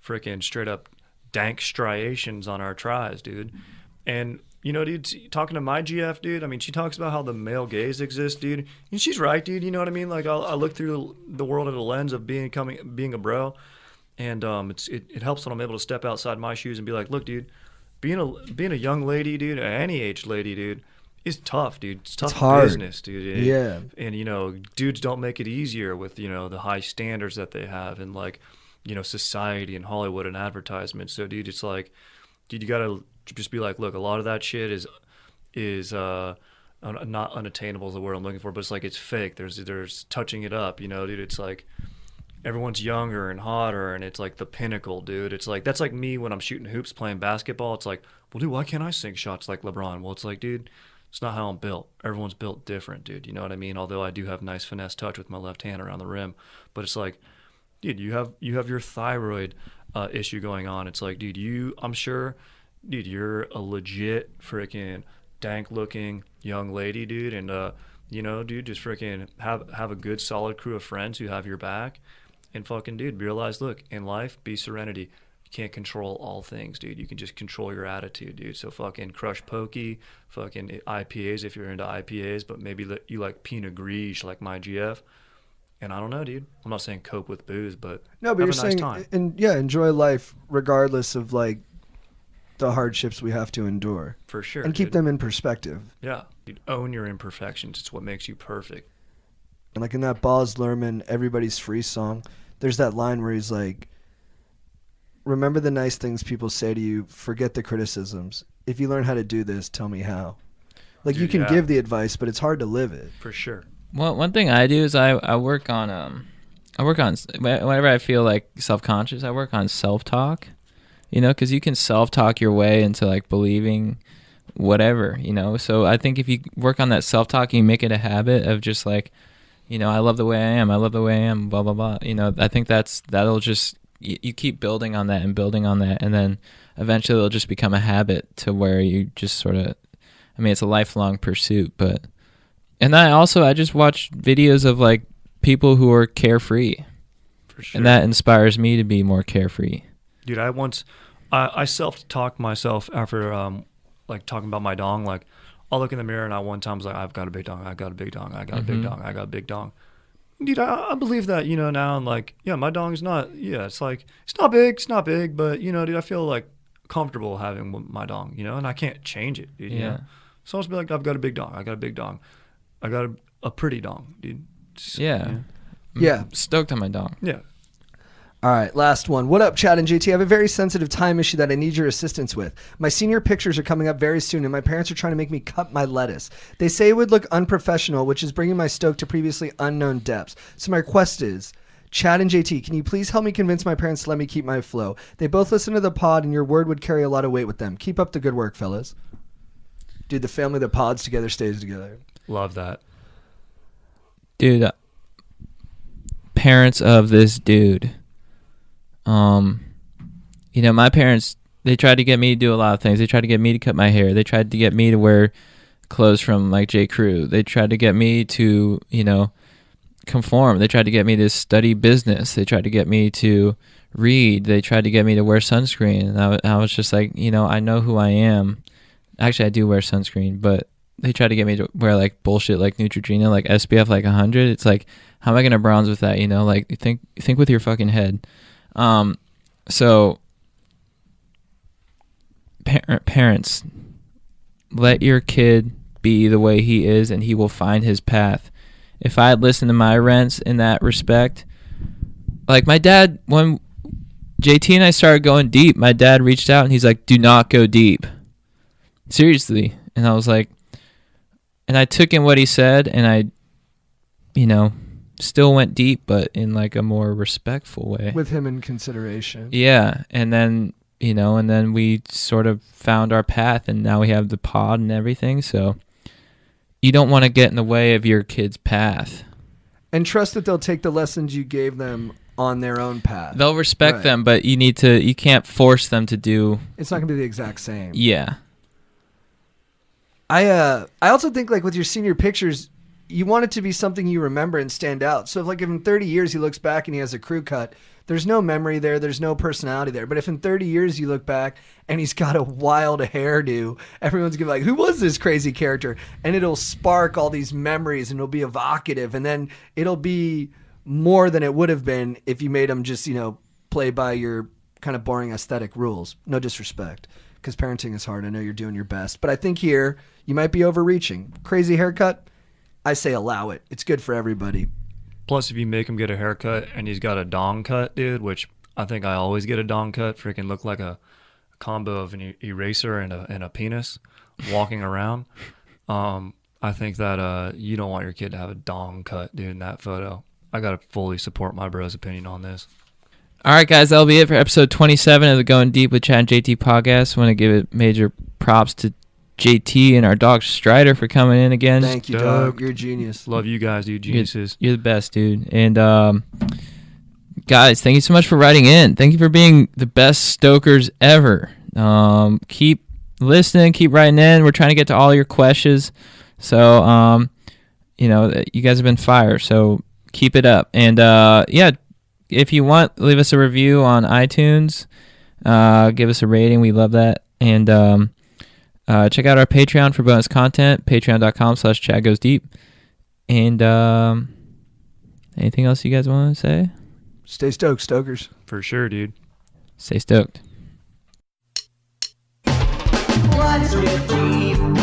freaking straight up dank striations on our tries, dude. And, dude, talking to my GF, dude, I mean, she talks about how the male gaze exists, dude. And she's right, dude. You know what I mean? Like, I look through the world at a lens of being a bro. And it helps when I'm able to step outside my shoes and be like, look, dude, being a young lady, dude, or any age lady, dude, is tough, dude. It's tough business, dude. Yeah. And, dudes don't make it easier with, the high standards that they have in, like, society and Hollywood and advertisement. So, dude, it's like, dude, you got to just be like, look, a lot of that shit is not unattainable is the word I'm looking for, but it's like it's fake. There's touching it up, dude. It's like everyone's younger and hotter, and it's like the pinnacle, dude. It's like, that's like me when I'm shooting hoops playing basketball. It's like, well, dude, why can't I sink shots like LeBron? Well, it's like, dude, it's not how I'm built. Everyone's built different, dude. You know what I mean? Although I do have nice finesse touch with my left hand around the rim, but it's like, dude, you have your thyroid issue going on. It's like, dude, I'm sure, dude, you're a legit freaking dank looking young lady, dude, and dude, just freaking have a good solid crew of friends who have your back, and fucking, dude, realize, look, in life, be serenity. Can't control all things, dude. You can just control your attitude, dude. So fucking crush pokey, fucking IPAs if you're into IPAs, but maybe you like Pinot Gris like my GF. And I don't know, dude. I'm not saying cope with booze, but No, but have you're a nice saying, time. enjoy life regardless of like the hardships we have to endure. For sure. And keep dude. them in perspective. Yeah. Dude, own your imperfections. It's what makes you perfect. And like in that Baz Luhrmann Everybody's Free song, there's that line where he's like, remember the nice things people say to you, forget the criticisms. If you learn how to do this, tell me how. Like, Dude, you can yeah. give the advice, but it's hard to live it. For sure. Well, one thing I do is I work on whenever I feel like self-conscious, I work on self-talk, because you can self-talk your way into like believing whatever, So I think if you work on that self-talk, you make it a habit of just like, I love the way I am, blah, blah, blah. I think that'll just, you keep building on that, and then eventually it'll just become a habit to where you just sort of, it's a lifelong pursuit, but, and I just watch videos of like people who are carefree, For sure. and that inspires me to be more carefree. Dude, I self-talked myself after like talking about my dong. Like, I'll look in the mirror and I one time was like, I've got a big dong, I got a big dong, I got a big dong, I got a big dong. Dude, I believe that, now I'm like, yeah, my dong's not, it's like, it's not big, but, dude, I feel like comfortable having my dong, and I can't change it, dude, Yeah. So I'll just be like, I've got a big dong, I got a big dong, I got a pretty dong, dude. Yeah. Yeah. I'm stoked on my dong. Yeah. All right, last one. What up, Chad and JT? I have a very sensitive time issue that I need your assistance with. My senior pictures are coming up very soon, and my parents are trying to make me cut my lettuce. They say it would look unprofessional, which is bringing my stoke to previously unknown depths. So my request is, Chad and JT, can you please help me convince my parents to let me keep my flow? They both listen to the pod, and your word would carry a lot of weight with them. Keep up the good work, fellas. Dude, the family that pods together stays together. Love that. Dude, parents of this dude. My parents, they tried to get me to do a lot of things. They tried to get me to cut my hair. They tried to get me to wear clothes from like J. Crew. They tried to get me to, conform. They tried to get me to study business. They tried to get me to read. They tried to get me to wear sunscreen. And I was just like, I know who I am. Actually, I do wear sunscreen, but they tried to get me to wear like bullshit like Neutrogena, like SPF like 100. It's like, how am I going to bronze with that? Like think with your fucking head. So parents, let your kid be the way he is, and he will find his path. If I had listened to my rents in that respect, like my dad, when JT and I started going deep, my dad reached out and he's like, do not go deep. Seriously. And I was like, and I took in what he said, and I, still went deep, but in like a more respectful way. With him in consideration. Yeah. And then, and then we sort of found our path, and now we have the pod and everything. So you don't want to get in the way of your kid's path. And trust that they'll take the lessons you gave them on their own path. They'll respect them, but you can't force them to do. It's not going to be the exact same. Yeah. I also think, like, with your senior pictures, you want it to be something you remember and stand out. So if, like, if in 30 years he looks back and he has a crew cut, there's no memory there, there's no personality there. But if in 30 years you look back and he's got a wild hairdo, everyone's going to be like, who was this crazy character? And it'll spark all these memories, and it'll be evocative, and then it'll be more than it would have been if you made him just, play by your kind of boring aesthetic rules. No disrespect, because parenting is hard. I know you're doing your best. But I think here you might be overreaching. Crazy haircut, I say allow it. It's good for everybody. Plus, if you make him get a haircut and he's got a dong cut, dude, which I think I always get a dong cut, freaking look like a combo of an eraser and a penis walking around. I think that you don't want your kid to have a dong cut, dude, in that photo. I got to fully support my bro's opinion on this. All right, guys, that'll be it for episode 27 of the Going Deep with Chad and JT podcast. I want to give it major props to JT and our dog Strider for coming in again. Thank you, dog. You're a genius. Love you guys, dude. Geniuses. You're the best, dude. And guys, thank you so much for writing in. Thank you for being the best stokers ever. Keep listening, keep writing in. We're trying to get to all your questions. So, you guys have been fire. So keep it up. And if you want, leave us a review on iTunes. Give us a rating. We love that. And check out our Patreon for bonus content, patreon.com/ChadGoesDeep. And anything else you guys want to say? Stay stoked, stokers. For sure, dude. Stay stoked. What's with deep?